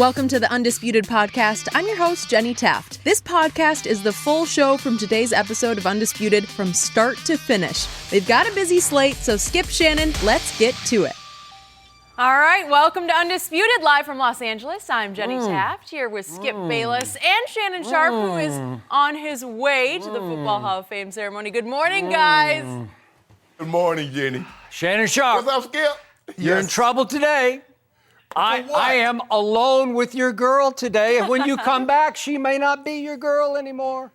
Welcome to the Undisputed Podcast. I'm your host, Jenny Taft. This podcast is the full show from today's episode of Undisputed from start to finish. We've got a busy slate, so skip Shannon. Let's get to it. All right, welcome to Undisputed, live from Los Angeles. I'm Jenny Taft, here with Skip Bayless and Shannon Sharp, who is on his way to the Football Hall of Fame ceremony. Good morning, guys. Good morning, Jenny. Shannon Sharp. What's up, Skip? You're in trouble today. I am alone with your girl today, and when you come back, she may not be your girl anymore.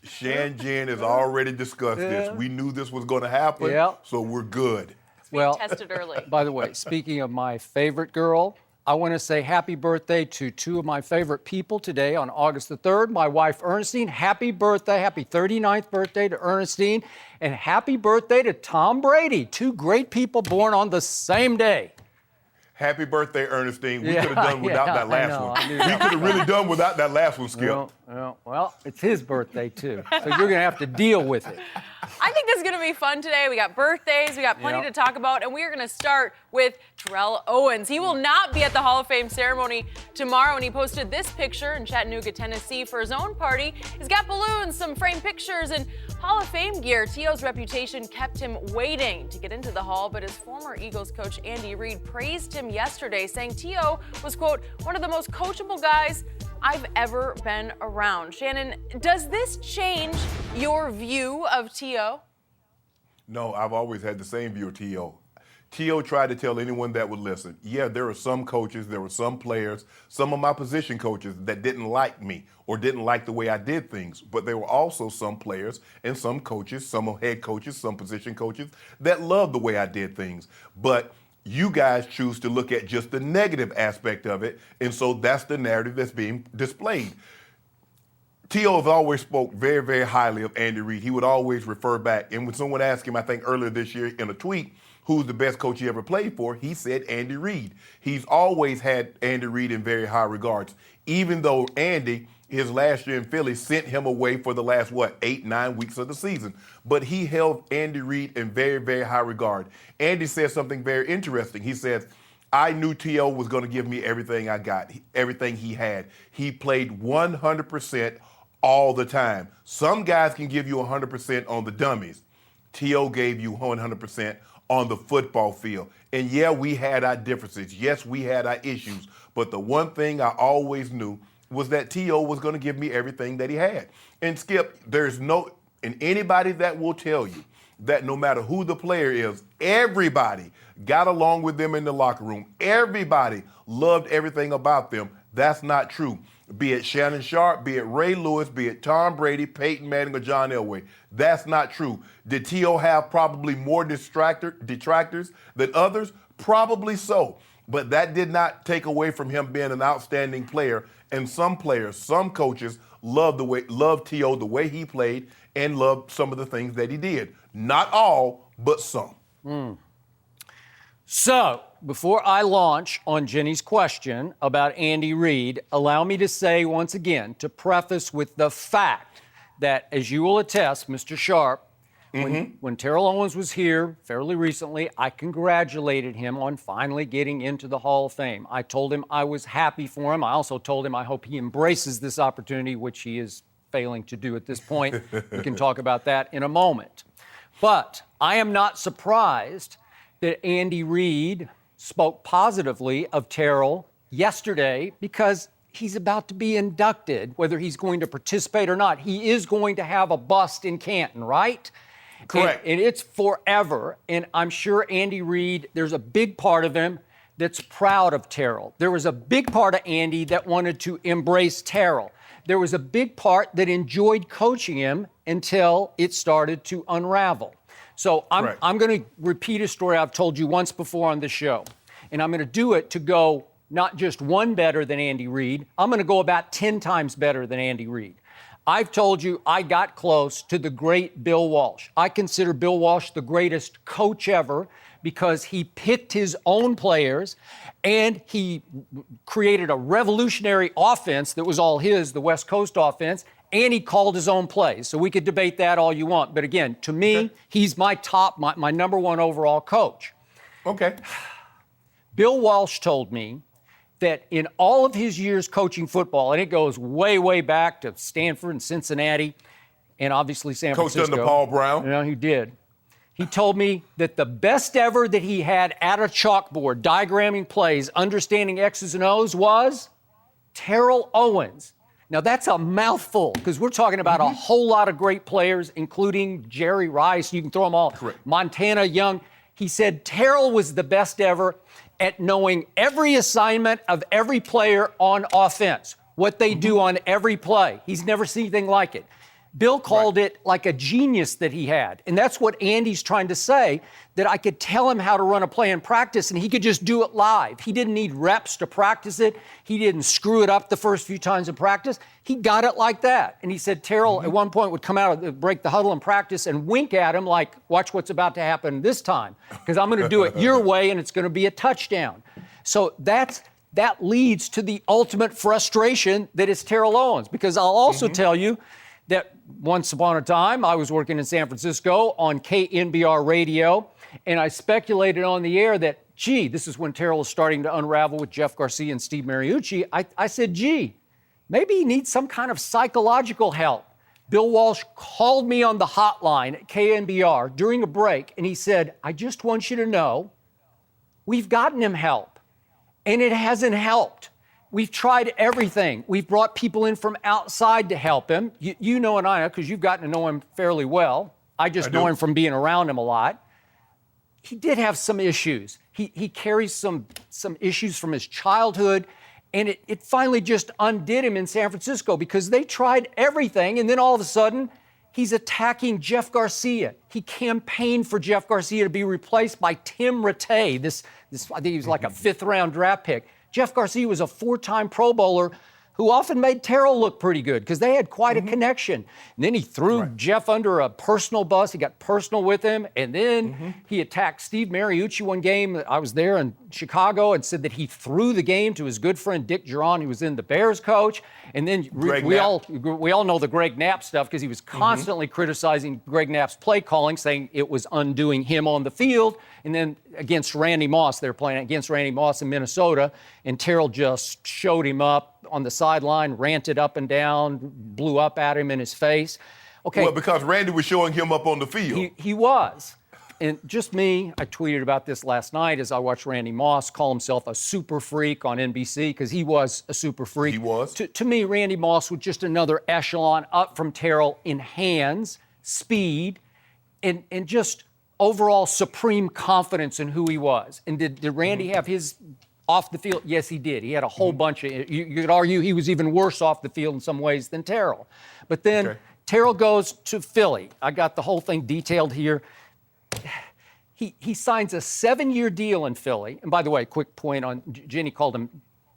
Jen has already discussed this. We knew this was going to happen, so we're good. Well, tested early. By the way, speaking of my favorite girl, I want to say happy birthday to two of my favorite people today on August the 3rd. My wife, Ernestine, happy birthday. Happy 39th birthday to Ernestine. And happy birthday to Tom Brady. Two great people born on the same day. Happy birthday, Ernestine. We could have done without that last one. We could have really done without that last one, Skip. Well, it's his birthday, too. So you're going to have to deal with it. I think this is going to be fun today. We got birthdays. We got plenty to talk about. And we are going to start with Terrell Owens. He will not be at the Hall of Fame ceremony tomorrow. And he posted this picture in Chattanooga, Tennessee for his own party. He's got balloons, some framed pictures, and Hall of Fame gear. T.O.'s reputation kept him waiting to get into the Hall, but his former Eagles coach Andy Reid praised him yesterday, saying T.O. was, quote, one of the most coachable guys I've ever been around. Shannon, does this change your view of T.O.? No, I've always had the same view of T.O. T.O. tried to tell anyone that would listen, there are some coaches, there were some players, some of my position coaches that didn't like me or didn't like the way I did things. But there were also some players and some coaches, some head coaches, some position coaches that loved the way I did things. But you guys choose to look at just the negative aspect of it, and so that's the narrative that's being displayed. T.O. has always spoke very, very highly of Andy Reid. He would always refer back. And when someone asked him, I think earlier this year in a tweet, who's the best coach he ever played for, he said Andy Reid. He's always had Andy Reid in very high regards, even though Andy, his last year in Philly, sent him away for the last, 8-9 weeks of the season. But he held Andy Reid in very, very high regard. Andy said something very interesting. He says, I knew T.O. was going to give me everything I got, everything he had. He played 100% all the time. Some guys can give you 100% on the dummies. T.O. gave you 100% on the football field. And we had our differences. Yes, we had our issues. But the one thing I always knew was that T.O. was going to give me everything that he had. And Skip, and anybody that will tell you that no matter who the player is, everybody got along with them in the locker room. Everybody loved everything about them. That's not true. Be it Shannon Sharp, be it Ray Lewis, be it Tom Brady, Peyton Manning, or John Elway. That's not true. Did T.O. have probably more detractors than others? Probably so. But that did not take away from him being an outstanding player. And some players, some coaches loved T.O. the way he played and loved some of the things that he did. Not all, but some. So, before I launch on Jenny's question about Andy Reid, allow me to say once again, to preface with the fact that, as you will attest, Mr. Sharp, when Terrell Owens was here fairly recently, I congratulated him on finally getting into the Hall of Fame. I told him I was happy for him. I also told him I hope he embraces this opportunity, which he is failing to do at this point. We can talk about that in a moment. But I am not surprised that Andy Reid spoke positively of Terrell yesterday because he's about to be inducted, whether he's going to participate or not. He is going to have a bust in Canton, right? Correct. And it's forever. And I'm sure Andy Reid, there's a big part of him that's proud of Terrell. There was a big part of Andy that wanted to embrace Terrell. There was a big part that enjoyed coaching him until it started to unravel. So I'm going to repeat a story I've told you once before on the show. And I'm going to do it to go not just one better than Andy Reid. I'm going to go about 10 times better than Andy Reid. I've told you I got close to the great Bill Walsh. I consider Bill Walsh the greatest coach ever because he picked his own players and he created a revolutionary offense that was all his, the West Coast offense, and he called his own plays. So we could debate that all you want. But again, to me, he's my number one overall coach. Okay. Bill Walsh told me that in all of his years coaching football, and it goes way, way back to Stanford and Cincinnati, and obviously San Francisco. Coached under Paul Brown. You know, he did. He told me that the best ever that he had at a chalkboard, diagramming plays, understanding X's and O's, was Terrell Owens. Now, that's a mouthful, because we're talking about a whole lot of great players, including Jerry Rice. You can throw them all. Correct. Montana Young. He said Terrell was the best ever at knowing every assignment of every player on offense, what they do on every play. He's never seen anything like it. Bill called it like a genius that he had. And that's what Andy's trying to say, that I could tell him how to run a play in practice and he could just do it live. He didn't need reps to practice it. He didn't screw it up the first few times in practice. He got it like that. And he said Terrell at one point would come out, break the huddle in practice and wink at him like, watch what's about to happen this time, because I'm going to do it your way and it's going to be a touchdown. So that leads to the ultimate frustration that is Terrell Owens, because I'll also tell you that once upon a time, I was working in San Francisco on KNBR radio, and I speculated on the air that, gee, this is when Terrell was starting to unravel with Jeff Garcia and Steve Mariucci. I said, gee, maybe he needs some kind of psychological help. Bill Walsh called me on the hotline at KNBR during a break, and he said, I just want you to know, we've gotten him help, and it hasn't helped. We've tried everything. We've brought people in from outside to help him. You know and I know, because you've gotten to know him fairly well. I just know him from being around him a lot. He did have some issues. He carries some issues from his childhood, and it finally just undid him in San Francisco because they tried everything, and then all of a sudden, he's attacking Jeff Garcia. He campaigned for Jeff Garcia to be replaced by Tim Rattay. This I think he was like a fifth-round draft pick. Jeff Garcia was a four-time Pro Bowler who often made Terrell look pretty good because they had quite a connection. And then he threw Jeff under a personal bus. He got personal with him. And then he attacked Steve Mariucci one game. I was there in Chicago and said that he threw the game to his good friend Dick Geron, who was then the Bears coach. And then we all know the Greg Knapp stuff because he was constantly criticizing Greg Knapp's play calling, saying it was undoing him on the field. And then against Randy Moss, they were playing against Randy Moss in Minnesota, and Terrell just showed him up on the sideline, ranted up and down, blew up at him in his face. Okay. Well, because Randy was showing him up on the field. He was. And just me, I tweeted about this last night as I watched Randy Moss call himself a super freak on NBC, because he was a super freak. He was. To me, Randy Moss was just another echelon up from Terrell in hands, speed, and just overall supreme confidence in who he was. And did Randy have his off the field? Yes, he did. He had a whole bunch of, you could argue he was even worse off the field in some ways than Terrell. But then Terrell goes to Philly. I got the whole thing detailed here. He signs a 7-year deal in Philly. And by the way, quick point on, Jenny called him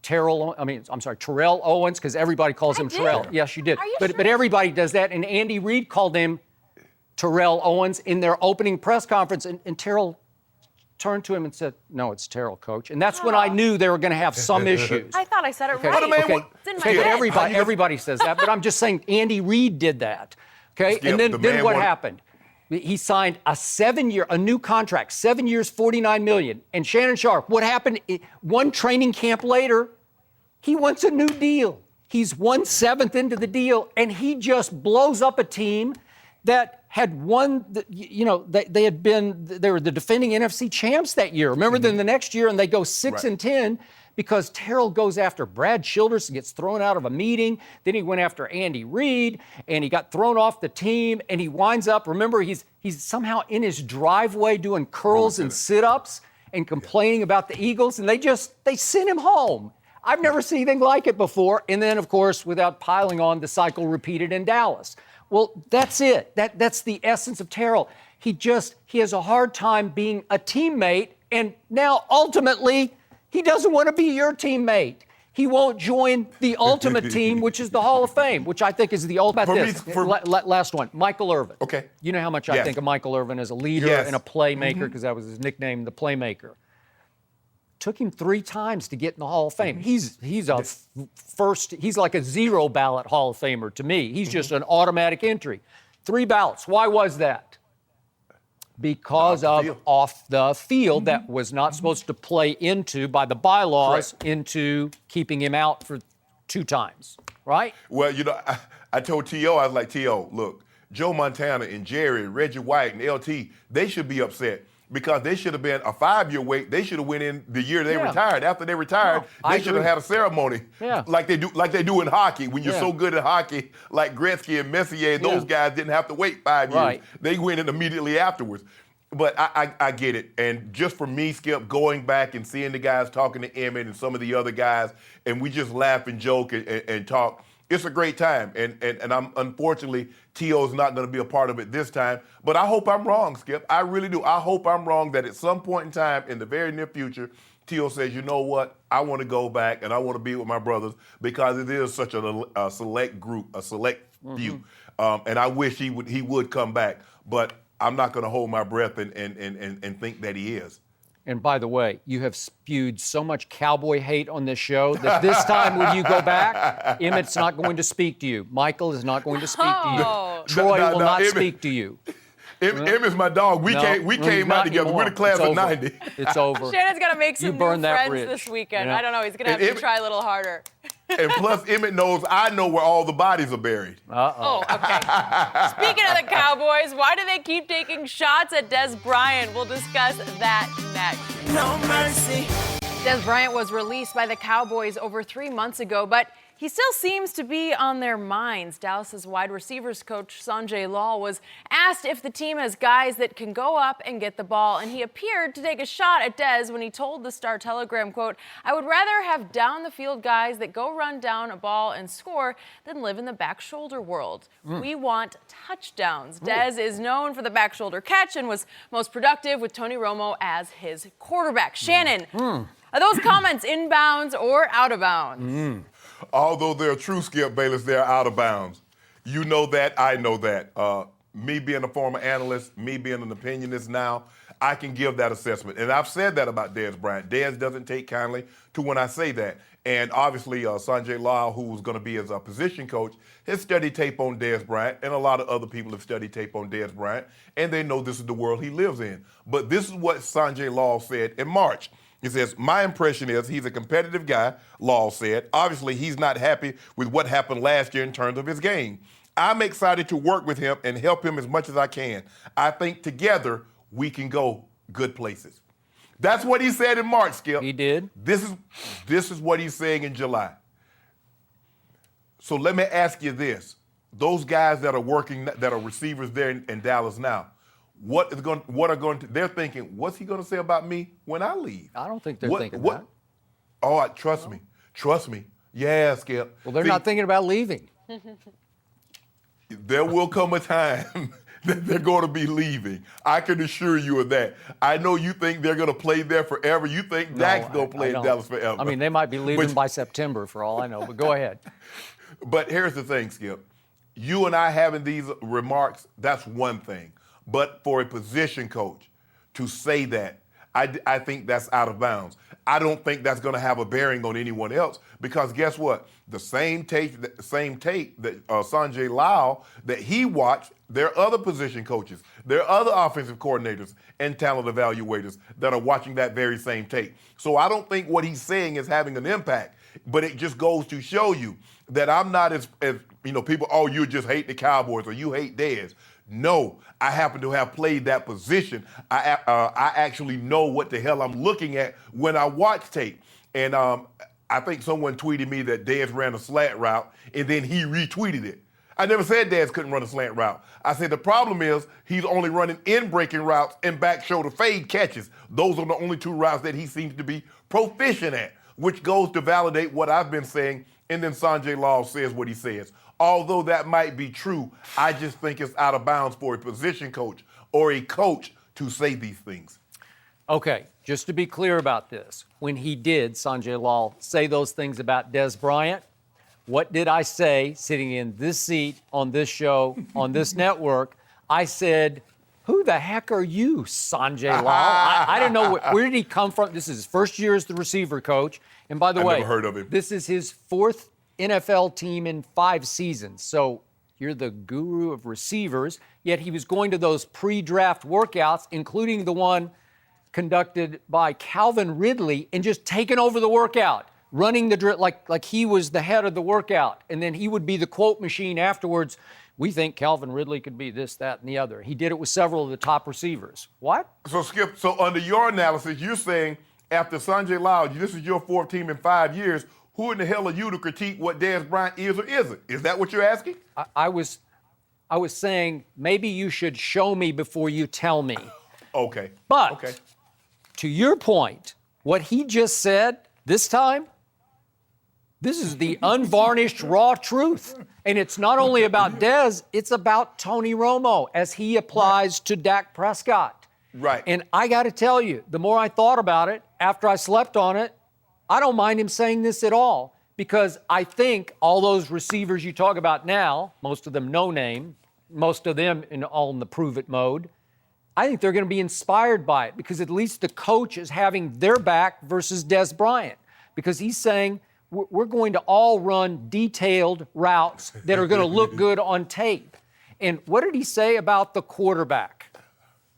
Terrell Owens, because everybody calls him Terrell. Yes, you did. But everybody does that. And Andy Reid called him Terrell Owens in their opening press conference. And Terrell turned to him and said, no, it's Terrell, coach. And that's when I knew they were going to have some issues. I thought I said it right. It's in my head. Everybody says that, but I'm just saying Andy Reid did that. Okay? Skip, and then what happened? He signed a new contract, 7 years, $49 million. And Shannon Sharpe, what happened? One training camp later, he wants a new deal. He's 1/7 into the deal, and he just blows up a team that had won, they were the defending NFC champs that year. Remember, then the next year, and they go 6-10 because Terrell goes after Brad Childress and gets thrown out of a meeting. Then he went after Andy Reid, and he got thrown off the team, and he winds up, remember, he's somehow in his driveway doing curls and sit-ups and complaining about the Eagles, and they sent him home. I've never seen anything like it before. And then, of course, without piling on, the cycle repeated in Dallas. Well, that's it. That's the essence of Terrell. He has a hard time being a teammate, and now ultimately he doesn't want to be your teammate. He won't join the ultimate team, which is the Hall of Fame, which I think is the ultimate. Last one, Michael Irvin. Okay. You know how much I think of Michael Irvin as a leader and a playmaker, because that was his nickname, the Playmaker. Took him 3 times to get in the Hall of Fame. He's like a 0 ballot Hall of Famer to me. He's just an automatic entry. 3 ballots. Why was that? because of off the field that was not supposed to play into, by the bylaws, into keeping him out for 2 times, right? Well, I told T.O., I was like, T.O., look, Joe Montana and Jerry and Reggie White and LT, they should be upset because they should have been a 5-year wait. They should have went in the year they retired. After they retired, they should have had a ceremony like they do in hockey. When you're so good at hockey, like Gretzky and Messier, those guys didn't have to wait 5 years. They went in immediately afterwards. But I get it. And just for me, Skip, going back and seeing the guys talking to Emmett and some of the other guys, and we just laugh and joke and talk, it's a great time. And I'm unfortunately, T.O.'s not going to be a part of it this time. But I hope I'm wrong, Skip. I really do. I hope I'm wrong that at some point in time in the very near future, T.O. says, you know what, I want to go back and I want to be with my brothers because it is such a select group, a select few. And I wish he would come back. But I'm not going to hold my breath and think that he is. And by the way, you have spewed so much Cowboy hate on this show that this time when you go back, Emmett's not going to speak to you. Michael is not going to speak to you. Troy will not speak to you. Emmett's my dog. We came out together. We're the class of 90. It's over. Shannon's got to make some new friends this weekend. Yeah. I don't know. He's going to have to try a little harder. And plus, Emmett knows I know where all the bodies are buried. Oh, okay. Speaking of the Cowboys, why do they keep taking shots at Dez Bryant? We'll discuss that next. No mercy. Dez Bryant was released by the Cowboys over 3 months ago, but he still seems to be on their minds. Dallas's wide receivers coach, Sanjay Lal, was asked if the team has guys that can go up and get the ball, and he appeared to take a shot at Dez when he told the Star-Telegram, quote, I would rather have down-the-field guys that go run down a ball and score than live in the back shoulder world. We want touchdowns. Dez is known for the back shoulder catch and was most productive with Tony Romo as his quarterback. Shannon, are those comments inbounds or out of bounds? Although they're true, Skip Bayless, they're out of bounds. You know that, I know that. Me being a former analyst, me being an opinionist now, I can give that assessment. And I've said that about Dez Bryant. Dez doesn't take kindly to when I say that. And obviously, Sanjay Lal, who's going to be his position coach, has studied tape on Dez Bryant, and a lot of other people have studied tape on Dez Bryant, and they know this is the world he lives in. But this is what Sanjay Lal said in March. He says, my impression is he's a competitive guy, Law said. Obviously, he's not happy with what happened last year in terms of his game. I'm excited to work with him and help him as much as I can. I think together we can go good places. That's what he said in March, Skip. He did. This is what he's saying in July. So let me ask you this. Those guys that are working, that are receivers there in Dallas now, they're thinking, what's he going to say about me when I leave? I don't think they're thinking that. Oh, trust me. Trust me. Yeah, Skip. Well, they're not thinking about leaving. There will come a time that they're going to be leaving. I can assure you of that. I know you think they're going to play there forever. You think Dak's going to play in Dallas forever. I mean, they might be leaving by September for all I know, but go ahead. But here's the thing, Skip. You and I having these remarks, that's one thing. But for a position coach to say that, I think that's out of bounds. I don't think that's going to have a bearing on anyone else because guess what? The same tape that Sanjay Lal that he watched, there are other position coaches, there are other offensive coordinators and talent evaluators that are watching that very same tape. So I don't think what he's saying is having an impact, but it just goes to show you that I'm not as people, oh, you just hate the Cowboys or you hate Dez. No, I happen to have played that position. I actually know what the hell I'm looking at when I watch tape. And I think someone tweeted me that Dez ran a slant route, and then he retweeted it. I never said Dez couldn't run a slant route. I said the problem is he's only running in-breaking routes and back shoulder fade catches. Those are the only 2 routes that he seems to be proficient at, which goes to validate what I've been saying, and then Sanjay Lal says what he says. Although that might be true, I just think it's out of bounds for a position coach or a coach to say these things. Okay, just to be clear about this, when he did, Sanjay Lal, say those things about Dez Bryant, what did I say sitting in this seat on this show, on this network? I said, who the heck are you, Sanjay Lal? I didn't know, where did he come from? This is his first year as the receiver coach. And by the way, never heard of him. This is his 4th NFL team in 5 seasons. So You're the guru of receivers. Yet he was going to those pre-draft workouts, including the one conducted by Calvin Ridley, and just taking over the workout, running the drill like he was the head of the workout. And then he would be the quote machine afterwards. We think Calvin Ridley could be this, that, and the other. He did it with several of the top receivers. What? So, Skip, so under your analysis, you're saying after Sanjay Lal, this is your fourth team in 5 years, who in the hell are you to critique what Dez Bryant is or isn't? Is that what you're asking? I was saying maybe you should show me before you tell me. Okay. But okay. To your point, what he just said this time, this is the unvarnished raw truth. And it's not only about Dez, it's about Tony Romo as he applies to Dak Prescott. Right. And I got to tell you, the more I thought about it, after I slept on it, I don't mind him saying this at all, because I think all those receivers you talk about now, most of them no name, most of them all in the prove it mode, I think they're going to be inspired by it, because at least the coach is having their back versus Dez Bryant, because he's saying we're going to all run detailed routes that are going to look good on tape. And what did he say about the quarterback?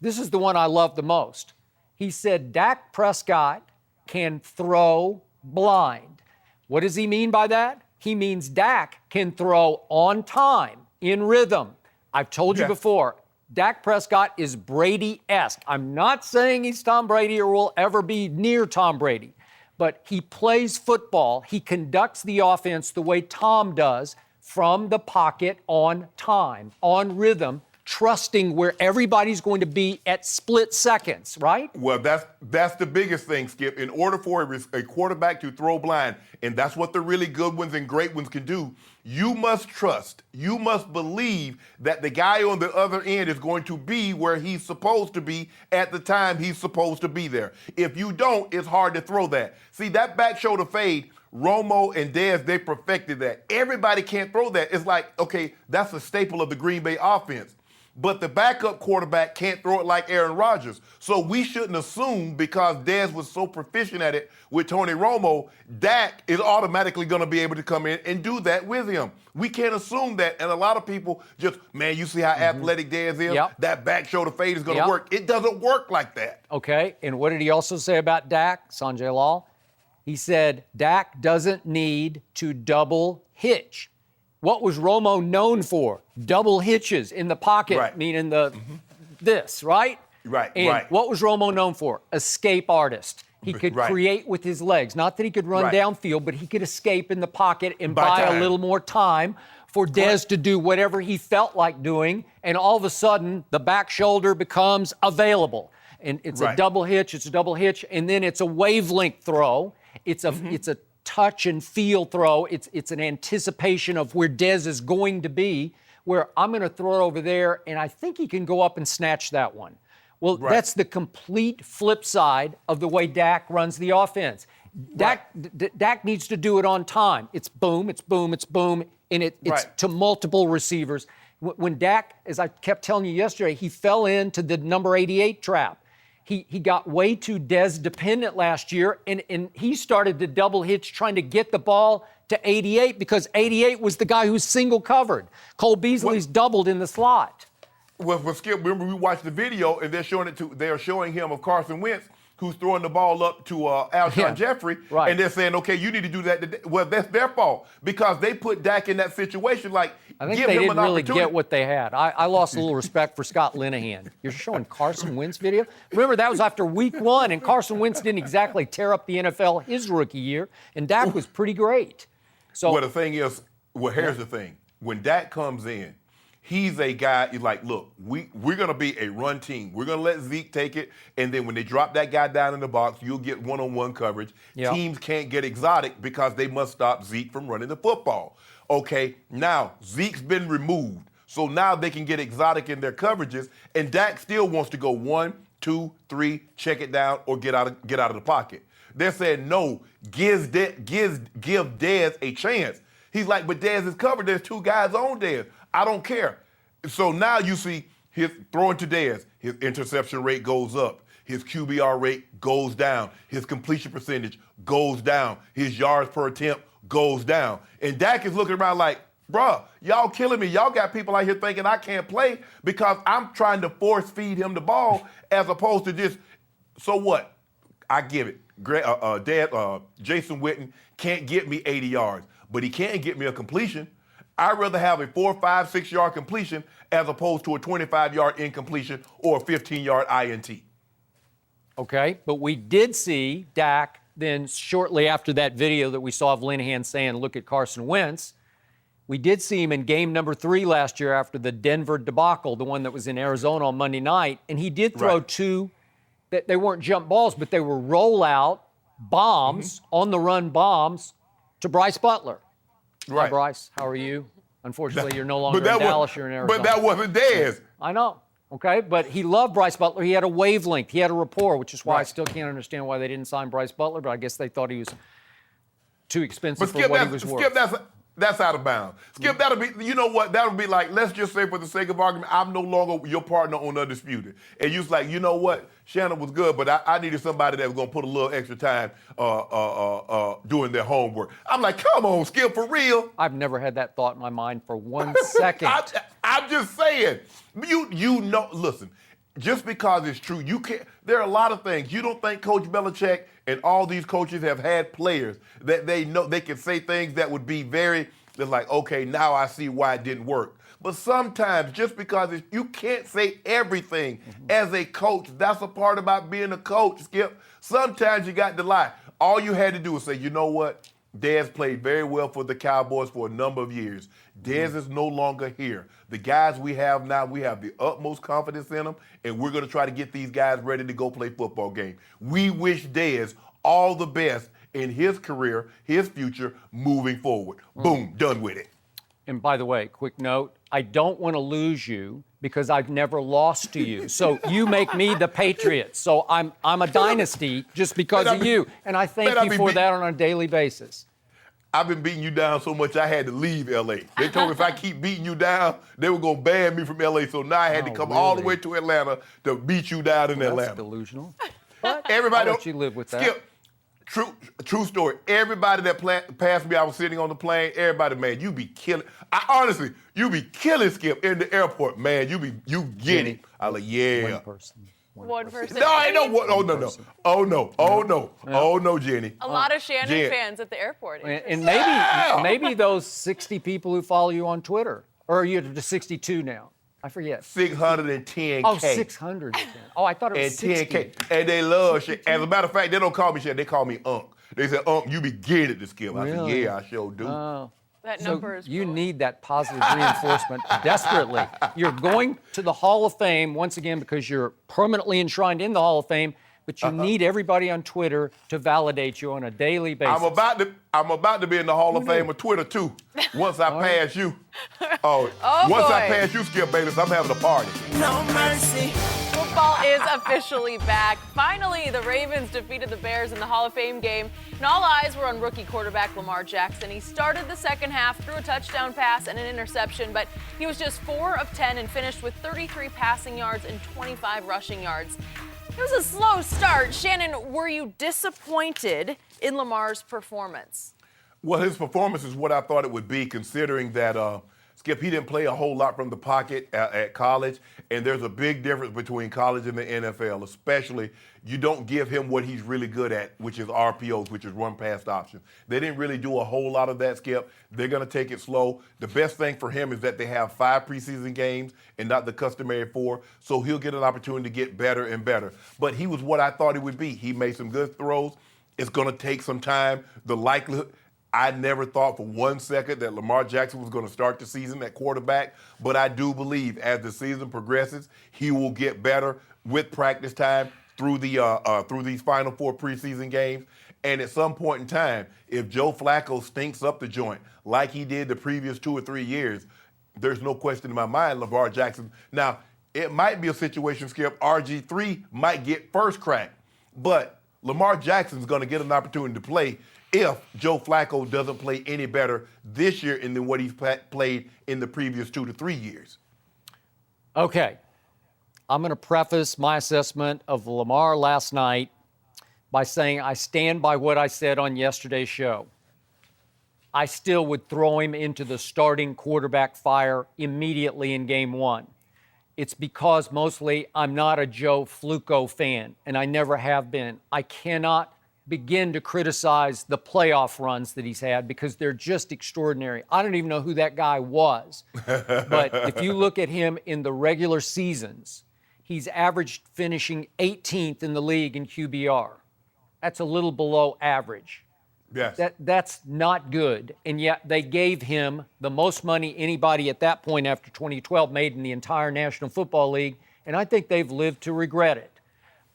This is the one I love the most. He said Dak Prescott can throw blind. What does he mean by that? He means Dak can throw on time, in rhythm. I've told you before, Dak Prescott is Brady-esque. I'm not saying he's Tom Brady or will ever be near Tom Brady, but he plays football. He conducts the offense the way Tom does, from the pocket, on time, on rhythm, trusting where everybody's going to be at split seconds, right? Well, that's the biggest thing, Skip. In order for a quarterback to throw blind, and that's what the really good ones and great ones can do, you must trust, you must believe that the guy on the other end is going to be where he's supposed to be at the time he's supposed to be there. If you don't, it's hard to throw that. See, that back shoulder fade, Romo and Dez, they perfected that. Everybody can't throw that. It's like, okay, that's a staple of the Green Bay offense. But the backup quarterback can't throw it like Aaron Rodgers. So we shouldn't assume, because Dez was so proficient at it with Tony Romo, Dak is automatically going to be able to come in and do that with him. We can't assume that. And a lot of people just, man, you see how athletic Dez is? Yep. That back shoulder fade is going to work. It doesn't work like that. Okay, and what did he also say about Dak, Sanjay Lal? He said Dak doesn't need to double hitch. What was Romo known for? Double hitches in the pocket, meaning this, right? Right, and right. what was Romo known for? Escape artist. He could create with his legs. Not that he could run downfield, but he could escape in the pocket and buy a little more time for Dez to do whatever he felt like doing, and all of a sudden, the back shoulder becomes available. And it's a double hitch, and then it's a wavelength throw. It's a touch and feel throw. It's an anticipation of where Dez is going to be, where I'm going to throw it over there, and I think he can go up and snatch that one. Well, that's the complete flip side of the way Dak runs the offense. Dak needs to do it on time. It's boom, it's boom, it's boom, and it's to multiple receivers. When Dak, as I kept telling you yesterday, he fell into the number 88 trap. He got way too Dez dependent last year, and he started to double hitch trying to get the ball to 88, because 88 was the guy who's single covered. Cole Beasley's doubled in the slot. Well, Skip, remember we watched the video, and they're showing him of Carson Wentz, who's throwing the ball up to Alshon Jeffrey, and they're saying, okay, you need to do that today. Well, that's their fault, because they put Dak in that situation, like, I think give they him didn't an really opportunity. get what they had. I lost a little respect for Scott Linehan. You're showing Carson Wentz video? Remember, that was after week 1, and Carson Wentz didn't exactly tear up the NFL his rookie year, and Dak was pretty great. So, well, the thing is, here's the thing. When Dak comes in, he's a guy, he's like, look, we're going to be a run team. We're going to let Zeke take it, and then when they drop that guy down in the box, you'll get one-on-one coverage. Yep. Teams can't get exotic because they must stop Zeke from running the football. Okay, now Zeke's been removed, so now they can get exotic in their coverages, and Dak still wants to go 1, 2, 3, check it down, or get out of the pocket. They're saying, no, give Dez a chance. He's like, but Dez is covered. There's 2 guys on Dez. I don't care. So now you see his throwing to Dez, his interception rate goes up. His QBR rate goes down. His completion percentage goes down. His yards per attempt goes down. And Dak is looking around like, Bruh, y'all killing me. Y'all got people out here thinking I can't play because I'm trying to force feed him the ball as opposed to just, so what? I give it. Jason Witten can't get me 80 yards, but he can get me a completion. I'd rather have a 4, 5, 6 yard completion as opposed to a 25-yard incompletion or a 15-yard INT. Okay, but we did see Dak then shortly after that video that we saw of Linehan saying, look at Carson Wentz. We did see him in game number 3 last year after the Denver debacle, the one that was in Arizona on Monday night, and he did throw two, that they weren't jump balls, but they were rollout bombs, on-the-run bombs to Bryce Butler. Right. Hi, Bryce. How are you? Unfortunately, you're no longer in Dallas. You're in Arizona. But that wasn't Dez. I know. Okay, but he loved Bryce Butler. He had a wavelength. He had a rapport, which is why I still can't understand why they didn't sign Bryce Butler, but I guess they thought he was too expensive for what he was worth. Skip, that's out of bounds. Skip, that'll be, you know what, that'll be like, let's just say for the sake of argument, I'm no longer your partner on Undisputed. And you was like, you know what, Shannon was good, but I needed somebody that was going to put a little extra time doing their homework. I'm like, come on, Skip, for real. I've never had that thought in my mind for 1 second. I'm just saying, you know, listen, just because it's true, you can't, there are a lot of things. You don't think Coach Belichick and all these coaches have had players that they know they can say things that would be they're like, okay, now I see why it didn't work. But sometimes, just because you can't say everything as a coach, that's a part about being a coach, Skip. Sometimes you got to lie. All you had to do was say, you know what? Dez played very well for the Cowboys for a number of years. Dez is no longer here. The guys we have now, we have the utmost confidence in them, and we're going to try to get these guys ready to go play football game. We wish Dez all the best in his career, his future, moving forward. Boom, done with it. And by the way, quick note, I don't want to lose you because I've never lost to you. So you make me the Patriots. So I'm a dynasty just because of you. And I thank you for that on a daily basis. I've been beating you down so much I had to leave L.A. They told me if I keep beating you down, they were going to ban me from L.A. So now I had to come all the way to Atlanta to beat you down in Atlanta. That's delusional. But everybody, I'll let you live with that. Skip, true story. Everybody that passed me, I was sitting on the plane, everybody, man, you be killing. Honestly, you be killing Skip in the airport, man. You get it. I like, yeah. One person. No, I ain't no one. Oh no, Jenny. A lot of Shannon fans at the airport. And maybe those 60 people who follow you on Twitter, or are you to 62 now? I forget. 610K. Oh, 600. Oh, I thought it was 60. 10K. And they love shit. As a matter of fact, they don't call me shit. They call me Unc. They say, Unc, you be getting it to Skip. I said, yeah, I sure do. That number is you need that positive reinforcement desperately. You're going to the Hall of Fame once again because you're permanently enshrined in the Hall of Fame, but you need everybody on Twitter to validate you on a daily basis. I'm about to be in the Hall of Fame of Twitter too. Once I pass you. Once I pass you, Skip Bayless, I'm having a party. No mercy. Football is officially back. Finally, the Ravens defeated the Bears in the Hall of Fame game, and all eyes were on rookie quarterback Lamar Jackson. He started the second half, threw a touchdown pass and an interception, but he was just 4 of 10 and finished with 33 passing yards and 25 rushing yards. It was a slow start. Shannon, were you disappointed in Lamar's performance? Well, his performance is what I thought it would be, considering that Skip, he didn't play a whole lot from the pocket at college, and there's a big difference between college and the NFL, especially you don't give him what he's really good at, which is RPOs, which is run past options. They didn't really do a whole lot of that, Skip. They're going to take it slow. The best thing for him is that they have 5 preseason games and not the customary 4, so he'll get an opportunity to get better and better. But he was what I thought he would be. He made some good throws. It's going to take some time. The likelihood, I never thought for 1 second that Lamar Jackson was going to start the season at quarterback, but I do believe as the season progresses, he will get better with practice time through these final 4 preseason games. And at some point in time, if Joe Flacco stinks up the joint like he did the previous 2 or 3 years, there's no question in my mind LaVar Jackson. Now, it might be a situation, Skip, RG3 might get first crack, but Lamar Jackson's going to get an opportunity to play if Joe Flacco doesn't play any better this year than what he's played in the previous 2 to 3 years. Okay. I'm going to preface my assessment of Lamar last night by saying I stand by what I said on yesterday's show. I still would throw him into the starting quarterback fire immediately in game one. It's because mostly I'm not a Joe Flacco fan, and I never have been. I cannot begin to criticize the playoff runs that he's had because they're just extraordinary. I don't even know who that guy was. But if you look at him in the regular seasons, he's averaged finishing 18th in the league in QBR. That's a little below average. Yes. That's not good. And yet they gave him the most money anybody at that point after 2012 made in the entire National Football League, and I think they've lived to regret it.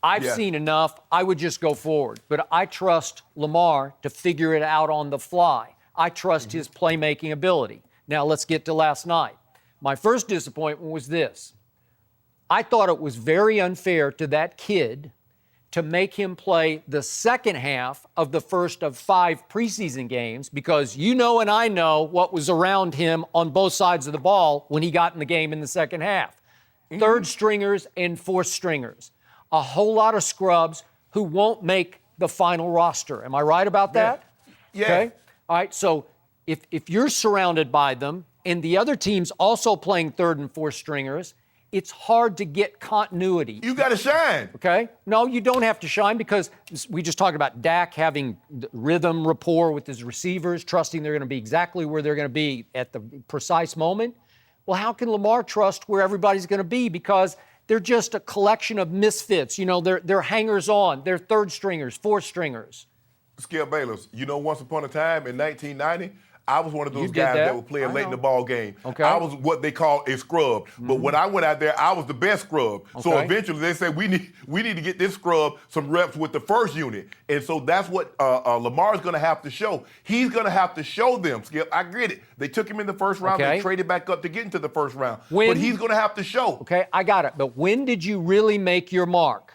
I've seen enough. I would just go forward. But I trust Lamar to figure it out on the fly. I trust his playmaking ability. Now let's get to last night. My first disappointment was this. I thought it was very unfair to that kid to make him play the second half of the first of 5 preseason games because you know and I know what was around him on both sides of the ball when he got in the game in the second half. Third stringers and fourth stringers. A whole lot of scrubs who won't make the final roster. Am I right about that? Yeah. Okay. All right. So if you're surrounded by them and the other team's also playing third and fourth stringers, it's hard to get continuity. You got to shine. Okay? No, you don't have to shine because we just talked about Dak having rhythm, rapport with his receivers, trusting they're going to be exactly where they're going to be at the precise moment. Well, how can Lamar trust where everybody's going to be? Because they're just a collection of misfits. You know, they're hangers-on. They're third stringers, fourth stringers. Skip Bayless, you know, once upon a time in 1990, I was one of those did guys that. that would play late in the ball game. Okay. I was what they call a scrub. But when I went out there, I was the best scrub. So Okay. eventually they said, we need to get this scrub some reps with the first unit. And so that's what Lamar's going to have to show. He's going to have to show them, Skip. I get it. They took him in the first round. Okay. They traded back up to get into the first round. When- but he's going to have to show. Okay, I got it. But when did you really make your mark?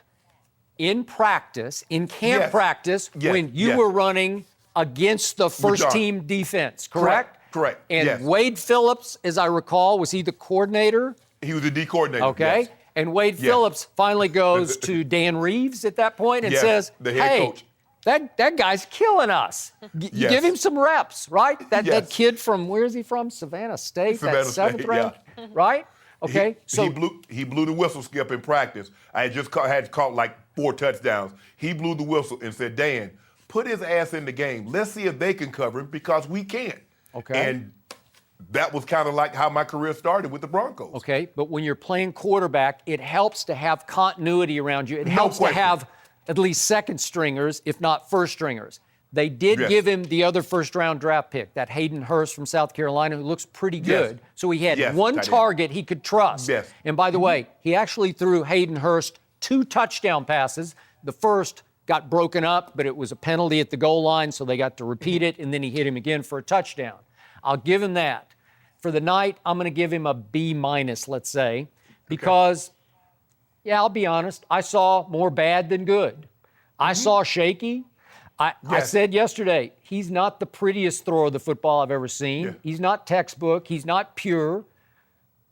In practice, in camp Yes. practice, Yes. when you Yes. were running against the first John. team defense, correct? Correct. And Yes. Wade Phillips, as I recall, was he the coordinator? He was the D coordinator. Okay. Yes. And Wade Yes. Phillips finally goes to Dan Reeves at that point and Yes, says, the head hey, coach. that guy's killing us. Yes. Give him some reps, right? That Yes. kid from, where is he from? Savannah State, Savannah that seventh State, rank, right? Okay. He blew the whistle, Skip, in practice. I had just had caught like 4 touchdowns. He blew the whistle and said, Dan, put his ass in the game. Let's see if they can cover him because we can't. Okay. And that was kind of like how my career started with the Broncos. Okay, but when you're playing quarterback, it helps to have continuity around you. It helps to question. have at least second stringers, if not first stringers. They did Yes. give him the other first-round draft pick, that Hayden Hurst from South Carolina, who looks pretty good. Yes. So he had Yes, one tight end. target he could trust. Yes. And by the way, he actually threw Hayden Hurst 2 touchdown passes. The first got broken up, but it was a penalty at the goal line, so they got to repeat it, and then he hit him again for a touchdown. I'll give him that. For the night, I'm going to give him a B-, let's say, because, yeah, I'll be honest, I saw more bad than good. I saw shaky. I said yesterday, he's not the prettiest thrower of the football I've ever seen. Yeah. He's not textbook. He's not pure.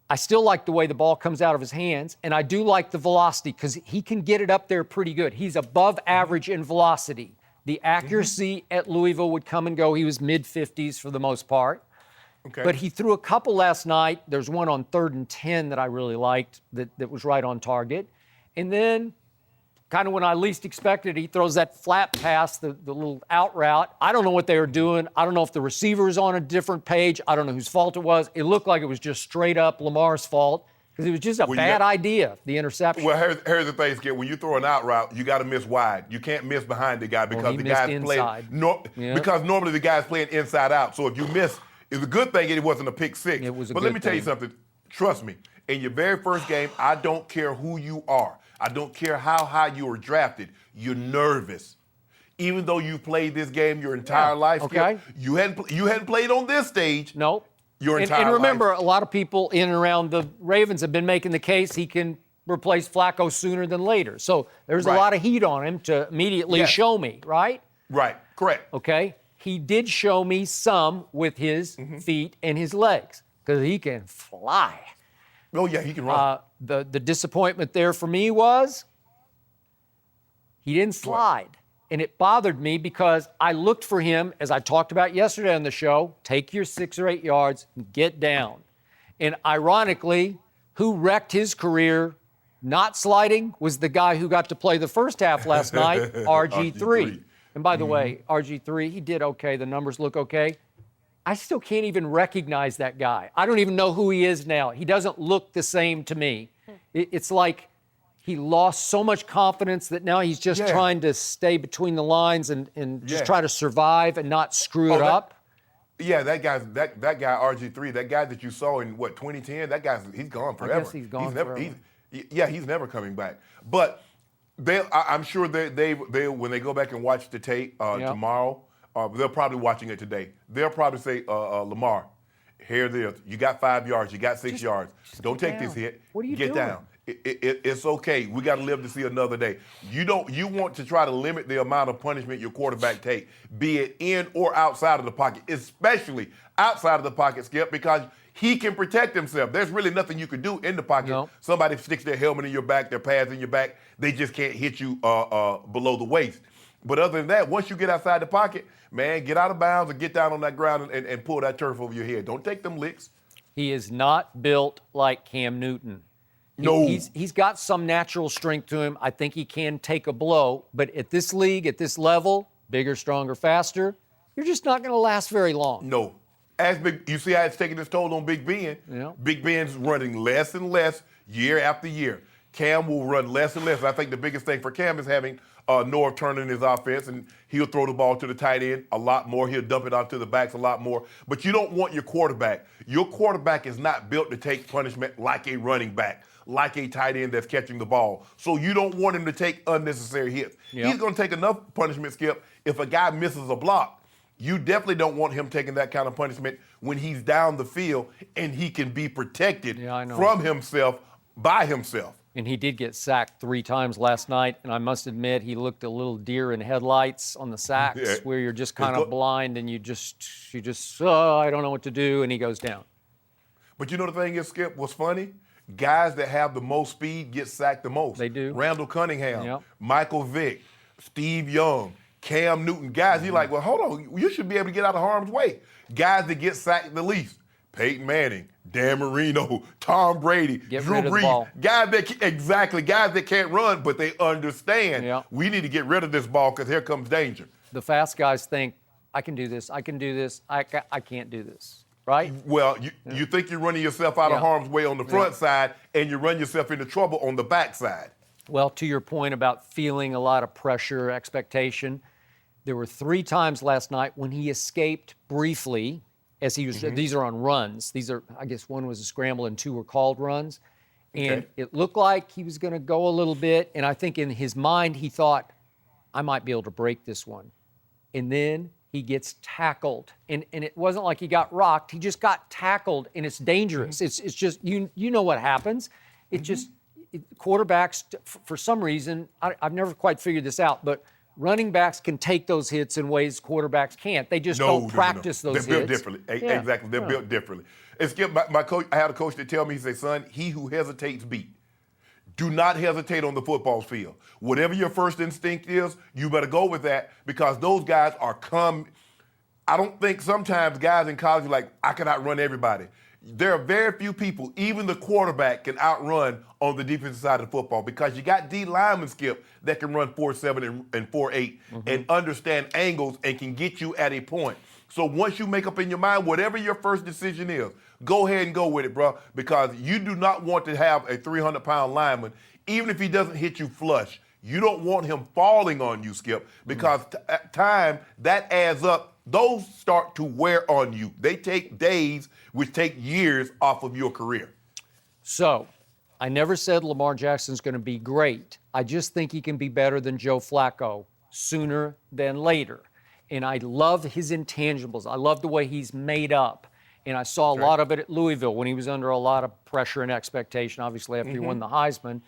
I still like the way the ball comes out of his hands, and I do like the velocity because he can get it up there pretty good. He's above average in velocity. The accuracy at Louisville would come and go. He was mid-50s for the most part. Okay. But he threw a couple last night. There's one on 3rd and 10 that I really liked that was right on target. And then, kind of when I least expected, he throws that flat pass, the little out route. I don't know what they were doing. I don't know if the receiver was on a different page. I don't know whose fault it was. It looked like it was just straight up Lamar's fault because it was just a bad idea, the interception. Well, here's the thing, Skip. When you throw an out route, you got to miss wide. You can't miss behind the guy because he the missed guy's inside. playing. Because normally the guy's playing inside out. So if you miss, it's a good thing it wasn't a pick six. It was a But good let me tell you thing. something. Trust me. In your very first game, I don't care who you are. I don't care how high you were drafted. You're nervous. Even though you played this game your entire life, okay. Skip, you hadn't played on this stage. Nope. Your entire and remember, life. a lot of people in and around the Ravens have been making the case he can replace Flacco sooner than later. So there's a Right. lot of heat on him to immediately Yes. show me, right? Right. Correct. Okay. He did show me some with his feet and his legs because he can fly. Oh, yeah, he can run. The disappointment there for me was he didn't slide. And it bothered me because I looked for him, as I talked about yesterday on the show, take your 6 or 8 yards and get down. And ironically, who wrecked his career not sliding was the guy who got to play the first half last night, RG3. And by the way, RG3, he did okay. The numbers look okay. I still can't even recognize that guy. I don't even know who he is now. He doesn't look the same to me. It's like he lost so much confidence that now he's just trying to stay between the lines and just try to survive and not screw it up. Yeah, that guy RG3, that guy that you saw in 2010, he's gone forever. I guess he's gone forever. He's never coming back. But I'm sure they when they go back and watch the tape tomorrow, they're probably watching it today. They'll probably say, Lamar, here it is. You got 5 yards. You got 6 yards. Don't take this hit. What are you doing? Get down. It's okay. We got to live to see another day. You want to try to limit the amount of punishment your quarterback take, be it in or outside of the pocket, especially outside of the pocket, Skip, because he can protect himself. There's really nothing you can do in the pocket. No. Somebody sticks their helmet in your back, their pads in your back. They just can't hit you below the waist. But other than that, once you get outside the pocket, man, get out of bounds and get down on that ground and pull that turf over your head. Don't take them licks. He is not built like Cam Newton. No. He's got some natural strength to him. I think he can take a blow. But at this league, at this level, bigger, stronger, faster, you're just not going to last very long. No. You see how it's taking its toll on Big Ben? Yeah. Big Ben's running less and less year after year. Cam will run less and less. I think the biggest thing for Cam is having North Turner in his offense, and he'll throw the ball to the tight end a lot more. He'll dump it out to the backs a lot more. But you don't want your quarterback. Your quarterback is not built to take punishment like a running back, like a tight end that's catching the ball. So you don't want him to take unnecessary hits. Yep. He's going to take enough punishment, Skip, if a guy misses a block. You definitely don't want him taking that kind of punishment when he's down the field and he can be protected from himself by himself. And he did get sacked 3 times last night, and I must admit he looked a little deer in headlights on the sacks where you're just kind of blind and you just I don't know what to do, and he goes down. But you know the thing is, Skip, what's funny? Guys that have the most speed get sacked the most. They do. Randall Cunningham, Michael Vick, Steve Young, Cam Newton. Guys, you're like, well, hold on. You should be able to get out of harm's way. Guys that get sacked the least. Peyton Manning, Dan Marino, Tom Brady, Drew Brees. Guys that can't run, but they understand we need to get rid of this ball because here comes danger. The fast guys think, I can do this, I can't do this, right? Well, you think you're running yourself out of harm's way on the front side, and you run yourself into trouble on the back side. Well, to your point about feeling a lot of pressure, expectation, there were 3 times last night when he escaped briefly as he was, these are on runs. These are, I guess one was a scramble and 2 were called runs. And it looked like he was going to go a little bit. And I think in his mind, he thought, I might be able to break this one. And then he gets tackled. And it wasn't like he got rocked. He just got tackled, and it's dangerous. It's just, you know what happens. It just, quarterbacks, for some reason, I've never quite figured this out, but running backs can take those hits in ways quarterbacks can't. They just don't practice those hits. They're built differently. Exactly. They're built differently. It's my coach. I had a coach that tell me, he said, son, he who hesitates beat. Do not hesitate on the football field. Whatever your first instinct is, you better go with that because those guys are I don't think sometimes guys in college are like, I can outrun everybody. There are very few people, even the quarterback, can outrun on the defensive side of the football because you got D linemen, Skip, that can run 4.7 and 4.8 and understand angles and can get you at a point. So once you make up in your mind, whatever your first decision is, go ahead and go with it, bro, because you do not want to have a 300-pound lineman, even if he doesn't hit you flush. You don't want him falling on you, Skip, because time, that adds up. Those start to wear on you. They take days, which take years off of your career. So, I never said Lamar Jackson's going to be great. I just think he can be better than Joe Flacco sooner than later. And I love his intangibles. I love the way he's made up. And I saw a lot of it at Louisville when he was under a lot of pressure and expectation, obviously after he won the Heisman.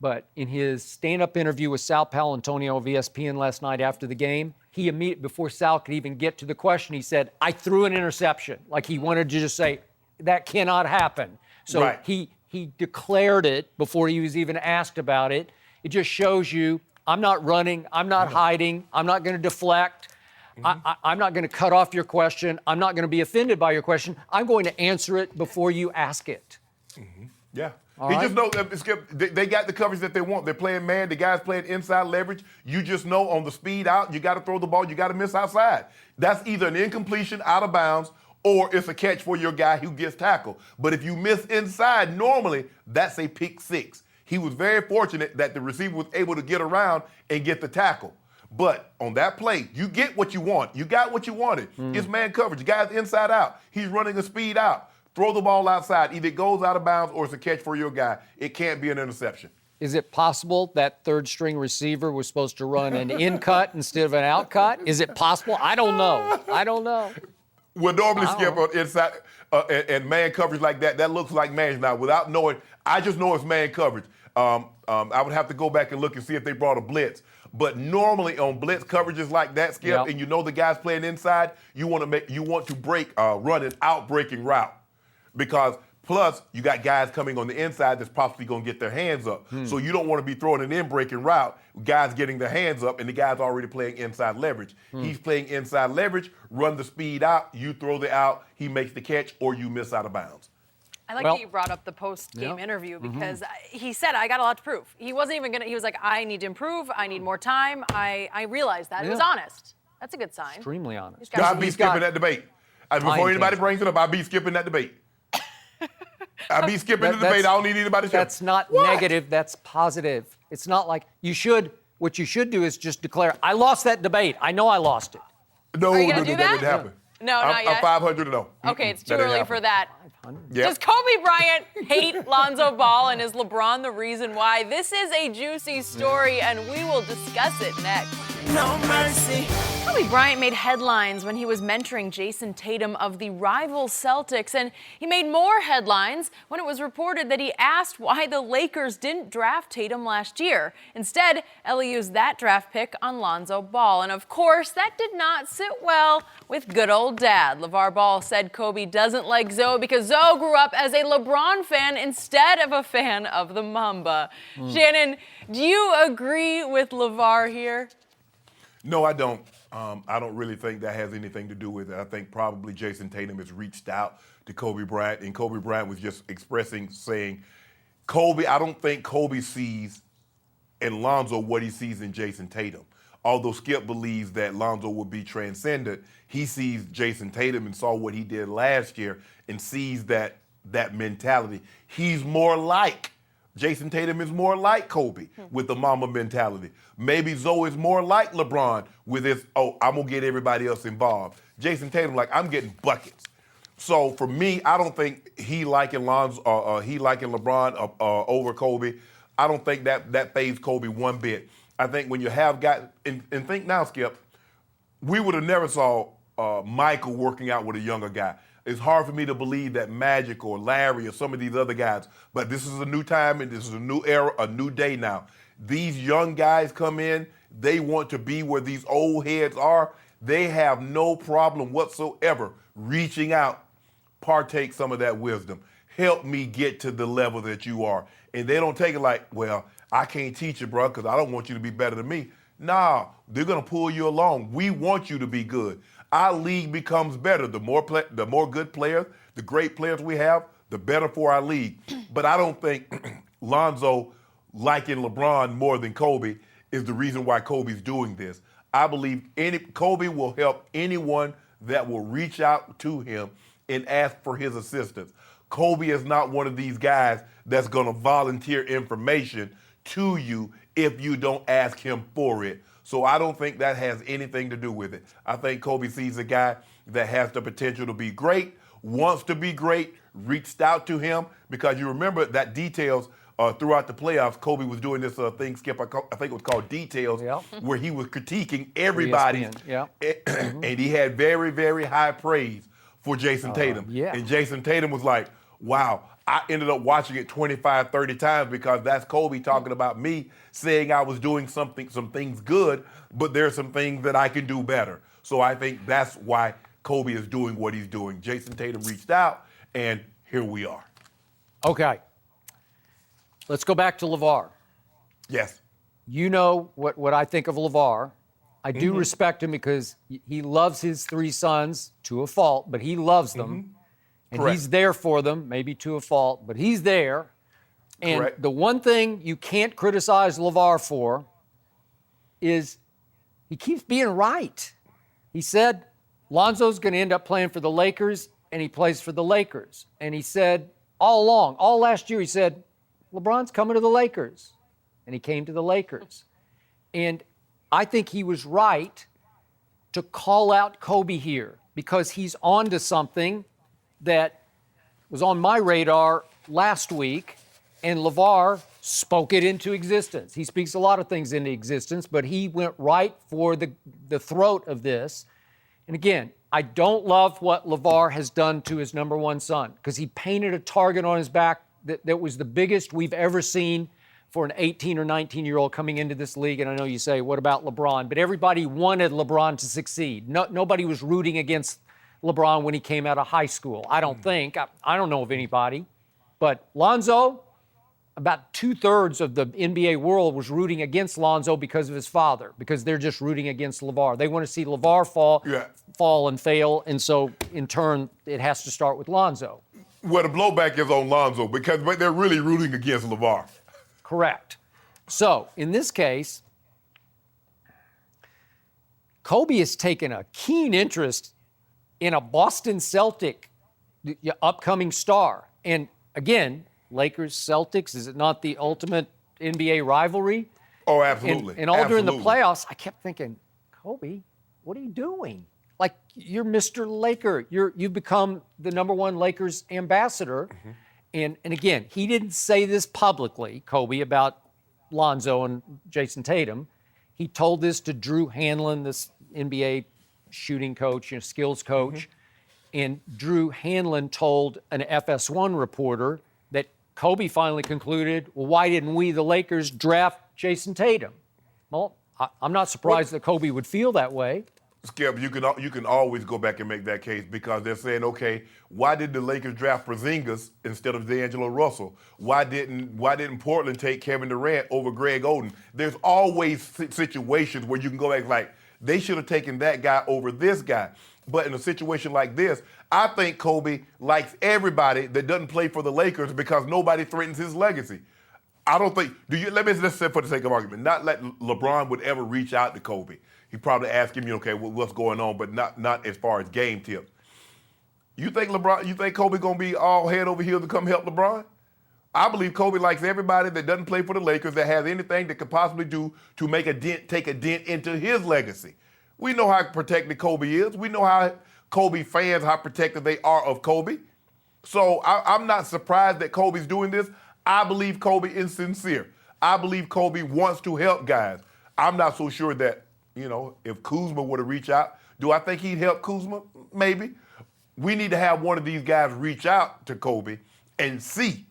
But in his stand-up interview with Sal Paolantonio of ESPN last night after the game, he immediately, before Sal could even get to the question, he said, I threw an interception. Like he wanted to just say, that cannot happen. So he declared it before he was even asked about it. It just shows you I'm not running. I'm not hiding. I'm not going to deflect. I'm not going to cut off your question. I'm not going to be offended by your question. I'm going to answer it before you ask it. Yeah. All He right. just knows, Skip, they got the coverage that they want. They're playing man. The guy's playing inside leverage. You just know on the speed out, you got to throw the ball. You got to miss outside. That's either an incompletion out of bounds or it's a catch for your guy who gets tackled. But if you miss inside, normally that's a pick six. He was very fortunate that the receiver was able to get around and get the tackle. But on that play, you get what you want. You got what you wanted. It's man coverage. The guy's inside out. He's running a speed out. Throw the ball outside. Either it goes out of bounds or it's a catch for your guy. It can't be an interception. Is it possible that third-string receiver was supposed to run an in-cut instead of an out-cut? Is it possible? I don't know. Well, normally, Skip, inside and man coverage like that, that looks like man. Now, without knowing, I just know it's man coverage. I would have to go back and look and see if they brought a blitz. But normally on blitz coverages like that, Skip, and you know the guy's playing inside, you want to run an out-breaking route. Because plus, you got guys coming on the inside that's possibly going to get their hands up. So you don't want to be throwing an in-breaking route, guys getting their hands up, and the guy's already playing inside leverage. He's playing inside leverage, run the speed out, you throw the out, he makes the catch, or you miss out of bounds. I like that you brought up the post-game interview because he said, I got a lot to prove. He wasn't even he was like, I need to improve. I need more time. I realized that. It was honest. That's a good sign. Extremely honest. I'll be skipping that debate. Before anybody brings it up, I'll be skipping that debate. I'll be skipping the debate. I don't need anybody to skip. That's not negative. That's positive. It's not like what you should do is just declare, I lost that debate. I know I lost it. No, Are you gonna that do that? didn't happen. No, not yet. I'm 500-0. Okay, it's too That didn't early happen. for that. Yep. Does Kobe Bryant hate Lonzo Ball, and is LeBron the reason why? This is a juicy story, and we will discuss it next. No mercy. Kobe Bryant made headlines when he was mentoring Jason Tatum of the rival Celtics, and he made more headlines when it was reported that he asked why the Lakers didn't draft Tatum last year. Instead, Ellie used that draft pick on Lonzo Ball, and of course, that did not sit well with good old dad. LaVar Ball said Kobe doesn't like Zoe because Zoe grew up as a LeBron fan instead of a fan of the Mamba. Shannon, do you agree with LaVar here? No, I don't. I don't really think that has anything to do with it. I think probably Jason Tatum has reached out to Kobe Bryant, and Kobe Bryant was just saying, I don't think Kobe sees in Lonzo what he sees in Jason Tatum. Although Skip believes that Lonzo will be transcendent, he sees Jason Tatum and saw what he did last year and sees that mentality. Jason Tatum is more like Kobe with the mama mentality. Maybe Zoe is more like LeBron with his, I'm going to get everybody else involved. Jason Tatum, I'm getting buckets. So for me, I don't think he liking LeBron over Kobe. I don't think that fazed Kobe one bit. I think when you have got, and think now, Skip, we would have never saw Michael working out with a younger guy. It's hard for me to believe that Magic or Larry or some of these other guys, but this is a new time and this is a new era, a new day now. These young guys come in, they want to be where these old heads are. They have no problem whatsoever reaching out, partake some of that wisdom. Help me get to the level that you are. And they don't take it like, well, I can't teach you, bro, because I don't want you to be better than me. Nah, they're going to pull you along. We want you to be good. Our league becomes better. The more good players, the great players we have, the better for our league. But I don't think Lonzo liking LeBron more than Kobe is the reason why Kobe's doing this. I believe Kobe will help anyone that will reach out to him and ask for his assistance. Kobe is not one of these guys that's going to volunteer information to you if you don't ask him for it. So I don't think that has anything to do with it. I think Kobe sees a guy that has the potential to be great, wants to be great, reached out to him, because you remember that details throughout the playoffs, Kobe was doing this thing, Skip, I think it was called Details, where he was critiquing everybody. And he had very, very high praise for Jason Tatum. And Jason Tatum was like, wow, I ended up watching it 25, 30 times because that's Kobe talking about me, saying I was doing some things good, but there's some things that I can do better. So I think that's why Kobe is doing what he's doing. Jason Tatum reached out, and here we are. Okay. Let's go back to LaVar. Yes. you know what I think of LaVar. I do respect him because he loves his 3 sons to a fault, but he loves them. And Correct. he's there for them, maybe to a fault, but he's there. And Correct. the one thing you can't criticize LaVar for is he keeps being right. He said Lonzo's going to end up playing for the Lakers, and he plays for the Lakers. And he said all along, all last year, he said, LeBron's coming to the Lakers. And he came to the Lakers. And I think he was right to call out Kobe here because he's on to something that was on my radar last week, and LaVar spoke it into existence. He speaks a lot of things into existence, but he went right for the throat of this. And again, I don't love what LaVar has done to his number 1 son because he painted a target on his back that was the biggest we've ever seen for an 18 or 19-year-old coming into this league. And I know you say, what about LeBron? But everybody wanted LeBron to succeed. Nobody was rooting against LeBron when he came out of high school. I don't think. I don't know of anybody. But Lonzo, about 2/3 of the NBA world was rooting against Lonzo because of his father, because they're just rooting against LaVar. They want to see LaVar fall and fail, and so in turn, it has to start with Lonzo. Well, the blowback is on Lonzo because they're really rooting against LaVar. Correct. So in this case, Kobe has taken a keen interest in a Boston Celtic upcoming star. And again, Lakers-Celtics, is it not the ultimate NBA rivalry? Oh, absolutely. And all during the playoffs, I kept thinking, Kobe, what are you doing? Like, you're Mr. Laker. You've become the number 1 Lakers ambassador. And again, he didn't say this publicly, Kobe, about Lonzo and Jason Tatum. He told this to Drew Hanlon, this NBA shooting coach, skills coach. And Drew Hanlon told an FS1 reporter that Kobe finally concluded, well, why didn't we, the Lakers, draft Jason Tatum? Well, I'm not surprised that Kobe would feel that way. Skip, you can always go back and make that case because they're saying, okay, why did the Lakers draft Porzingis instead of D'Angelo Russell? Why didn't Portland take Kevin Durant over Greg Oden? There's always situations where you can go back like, they should have taken that guy over this guy. But in a situation like this, I think Kobe likes everybody that doesn't play for the Lakers because nobody threatens his legacy. I don't think, let's say for the sake of argument, not that LeBron would ever reach out to Kobe. He probably ask him, okay, what's going on, but not as far as game tips. You think Kobe gonna be all head over heels to come help LeBron? I believe Kobe likes everybody that doesn't play for the Lakers that has anything that could possibly do to take a dent into his legacy. We know how protected Kobe is. We know how Kobe fans, how protected they are of Kobe. So I'm not surprised that Kobe's doing this. I believe Kobe is sincere. I believe Kobe wants to help guys. I'm not so sure that, if Kuzma were to reach out, do I think he'd help Kuzma? Maybe. We need to have one of these guys reach out to Kobe and see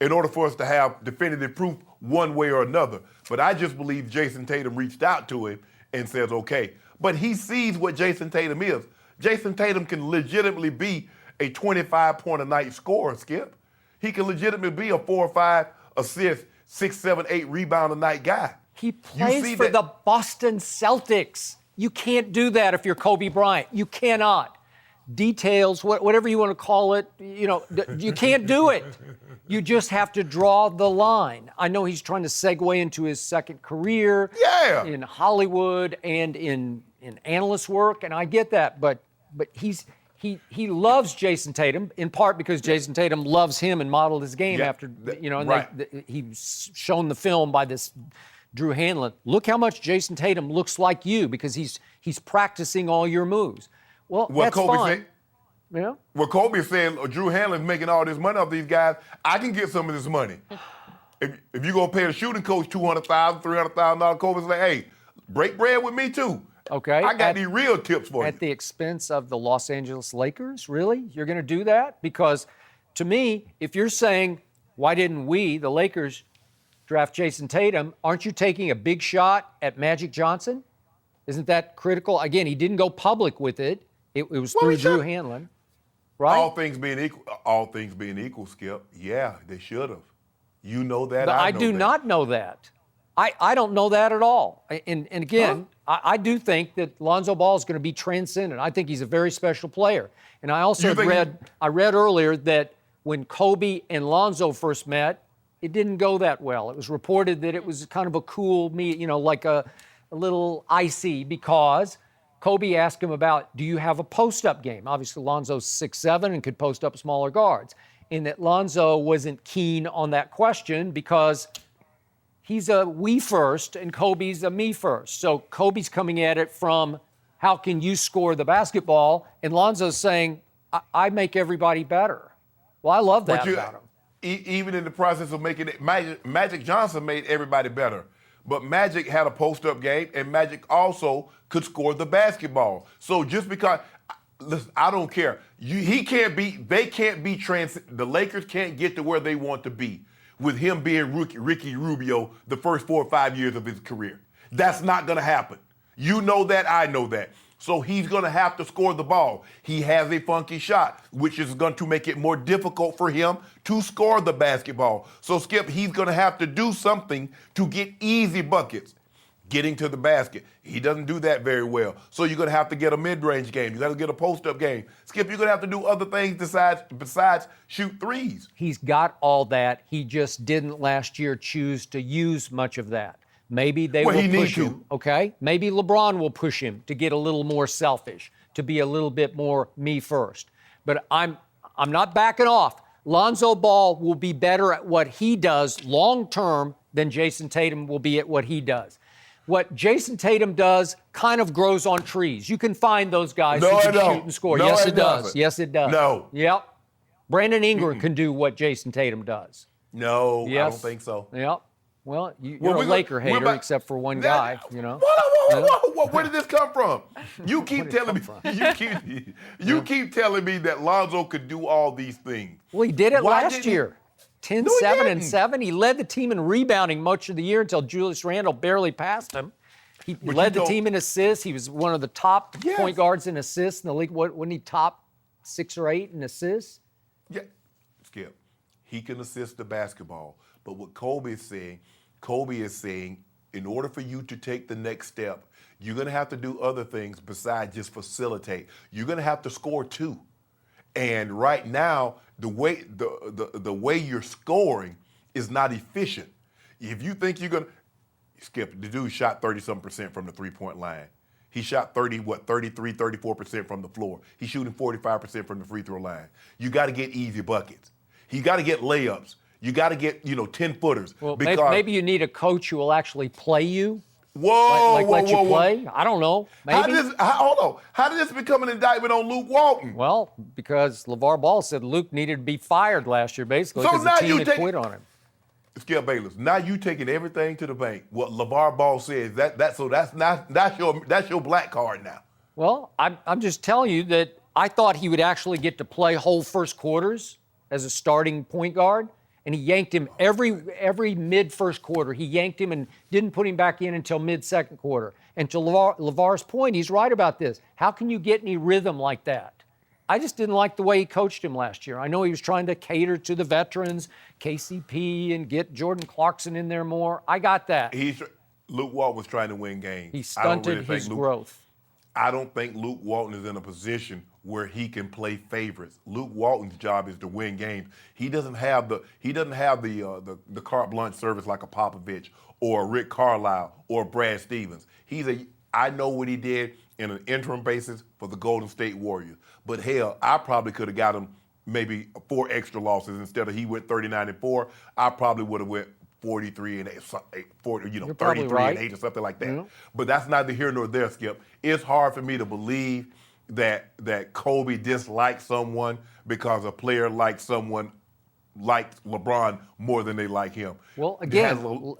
in order for us to have definitive proof one way or another. But I just believe Jason Tatum reached out to him and says, okay. But he sees what Jason Tatum is. Jason Tatum can legitimately be a 25-point-a-night scorer, Skip. He can legitimately be a 4 or 5 assist, 6, 7, 8 rebound-a-night guy. He plays for the Boston Celtics. You can't do that if you're Kobe Bryant. You cannot. Details, whatever you want to call it, you can't do it. You just have to draw the line. I know he's trying to segue into his second career in Hollywood and in analyst work, and I get that, but he loves Jason Tatum, in part because Jason Tatum loves him and modeled his game after, he's shown the film by this Drew Hanlon. Look how much Jason Tatum looks like you because he's practicing all your moves. Well, that's Kobe fine. Said, what Kobe saying, Drew Hanlon's making all this money off these guys, I can get some of this money. If you're going to pay a shooting coach $200,000, $300,000, Kobe's like, hey, break bread with me too. Okay. I got these real tips for you. At the expense of the Los Angeles Lakers? Really? You're going to do that? Because to me, if you're saying, why didn't we, the Lakers, draft Jason Tatum, aren't you taking a big shot at Magic Johnson? Isn't that critical? Again, he didn't go public with it. It was through Drew Hanlon, right? All things being equal, Skip, yeah, they should have. You know that, But I I know do that. not know that. I don't know that at all. And again, I do think that Lonzo Ball is going to be transcendent. I think he's a very special player. And I also I read earlier that when Kobe and Lonzo first met, it didn't go that well. It was reported that it was kind of a cool meet, like a little icy, because Kobe asked him about, do you have a post-up game? Obviously, Lonzo's 6'7" and could post up smaller guards. And that Lonzo wasn't keen on that question because he's a we first and Kobe's a me first. So Kobe's coming at it from, how can you score the basketball? And Lonzo's saying, I make everybody better. Well, I love that about him. Even in the process of making it, Magic Johnson made everybody better. But Magic had a post-up game, and Magic also could score the basketball. So just because, listen, I don't care. They can't be the Lakers can't get to where they want to be with him being Ricky Rubio the first 4 or 5 years of his career. That's not going to happen. You know that, I know that. So he's going to have to score the ball. He has a funky shot, which is going to make it more difficult for him to score the basketball. So, Skip, he's going to have to do something to get easy buckets, getting to the basket. He doesn't do that very well. So you're going to have to get a mid-range game. You got to get a post-up game. Skip, you're going to have to do other things besides shoot threes. He's got all that. He just didn't last year choose to use much of that. Maybe they will push him, okay? Maybe LeBron will push him to get a little more selfish, to be a little bit more me first. But I'm not backing off. Lonzo Ball will be better at what he does long term than Jason Tatum will be at what he does. What Jason Tatum does kind of grows on trees. You can find those guys who can shoot and score. Yes, it does. Yes, it does. No. Yep. Brandon Ingram can do what Jason Tatum does. No, yes. I don't think so. Yep. Well, you're a Laker hater, except for one guy, Whoa. Where did this come from? You keep telling me. You keep telling me that Lonzo could do all these things. Well, he did it last year. 10, 7, and 7. He led the team in rebounding much of the year until Julius Randle barely passed him. He led the team in assists. He was one of the top point guards in assists in the league. Wasn't he top 6 or 8 in assists? Yeah, Skip. He can assist the basketball. But what Kobe is saying, in order for you to take the next step, you're going to have to do other things besides just facilitate. You're going to have to score too. And right now, the way you're scoring is not efficient. If you think you're going to, Skip, the dude shot 30-something% from the three-point line. He shot 33, 34% from the floor. He's shooting 45% from the free throw line. You got to get easy buckets. You got to get layups. You got to get, 10-footers. Well, maybe you need a coach who will actually play you. Let you play? I don't know. Maybe. How did this become an indictment on Luke Walton? Well, because LaVar Ball said Luke needed to be fired last year, basically, because the team had quit on him. Skip Bayless, now you taking everything to the bank. What LaVar Ball says, that's your black card now. Well, I'm just telling you that I thought he would actually get to play whole first quarters as a starting point guard. And he yanked him every mid-first quarter. He yanked him and didn't put him back in until mid-second quarter. And to LaVar's point, he's right about this. How can you get any rhythm like that? I just didn't like the way he coached him last year. I know he was trying to cater to the veterans, KCP, and get Jordan Clarkson in there more. I got that. Luke Walton was trying to win games. He stunted his growth. I don't think Luke Walton is in a position where he can play favorites. Luke Walton's job is to win games. He doesn't have the carte blanche service like a Popovich or a Rick Carlisle or Brad Stevens. I know what he did in an interim basis for the Golden State Warriors. But hell, I probably could have got him maybe 4 extra losses instead of he went 39-4. I probably would have went 43 and 8, 33 right. and 8 or something like that. Mm-hmm. But that's neither here nor there, Skip. It's hard for me to believe that Kobe dislikes someone because a player likes someone like LeBron more than they like him. Well, again,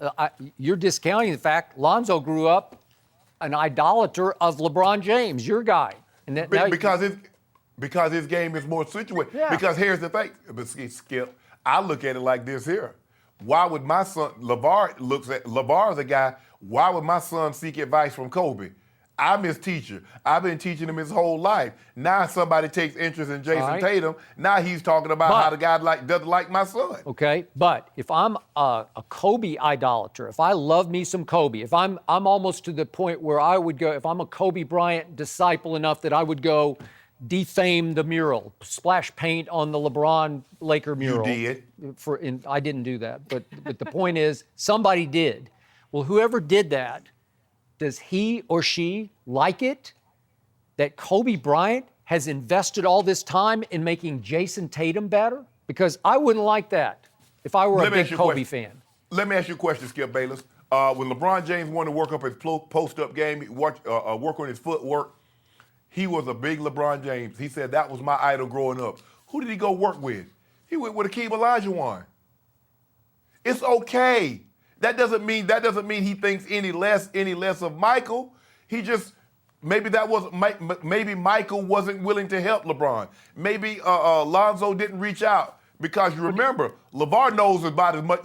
you're discounting the fact Lonzo grew up an idolater of LeBron James, your guy. And because his game is more situated. Yeah. Because here's the thing, Skip, I look at it like this here. Why would my son, LaVar is a guy, why would my son seek advice from Kobe? I'm his teacher. I've been teaching him his whole life. Now somebody takes interest in Jason Tatum. Now he's talking about how the guy doesn't like my son. Okay, but if I'm a Kobe idolater, if I love me some Kobe, if I'm almost to the point where I would go, if I'm a Kobe Bryant disciple enough that I would go defame the mural, splash paint on the LeBron Laker mural. You did. I didn't do that, but the point is somebody did. Well, whoever did that, does he or she like it that Kobe Bryant has invested all this time in making Jason Tatum better? Because I wouldn't like that if I were a big Kobe fan. Let me ask you a question, Skip Bayless. When LeBron James wanted to work up his post-up game, work on his footwork, he was a big LeBron James. He said that was my idol growing up. Who did he go work with? He went with Akeem Olajuwon. It's okay. That doesn't mean he thinks any less of Michael. He just maybe Michael wasn't willing to help LeBron. Maybe Lonzo didn't reach out because you remember LeVar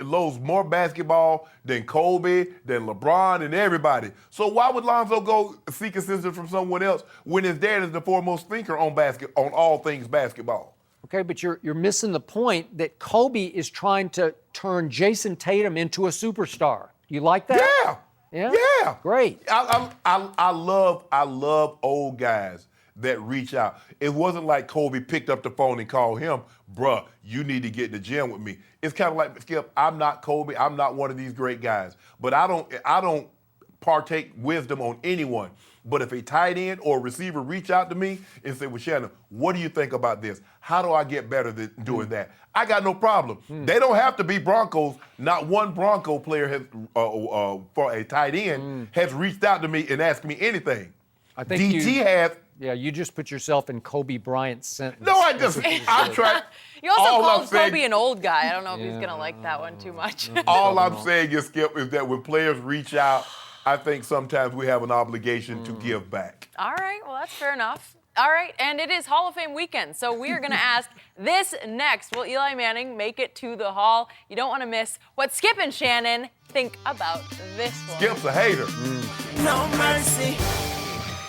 knows more basketball than Kobe, than LeBron, and everybody. So why would Lonzo go seek assistance from someone else when his dad is the foremost thinker on all things basketball? Okay, but you're missing the point that Kobe is trying to turn Jason Tatum into a superstar. You like that? Yeah. Yeah? Great. I love old guys that reach out. It wasn't like Kobe picked up the phone and called him, bruh, you need to get in the gym with me. It's kind of like, Skip, I'm not Kobe. I'm not one of these great guys. But I don't partake wisdom on anyone. But if a tight end or a receiver reach out to me and say, well, Shannon, what do you think about this? How do I get better than doing that? I got no problem. They don't have to be Broncos. Not one Bronco player has, for a tight end has reached out to me and asked me anything. I think DT has. Yeah, you just put yourself in Kobe Bryant's sentence. No, I'm trying. You also called Kobe an old guy. I don't know if he's going to like that one too much. All I'm saying is, Skip, is that when players reach out, I think sometimes we have an obligation to give back. All right, well, that's fair enough. All right, and it is Hall of Fame weekend, so we are going to ask this next. Will Eli Manning make it to the Hall? You don't want to miss what Skip and Shannon think about this one. Skip's a hater. No mercy.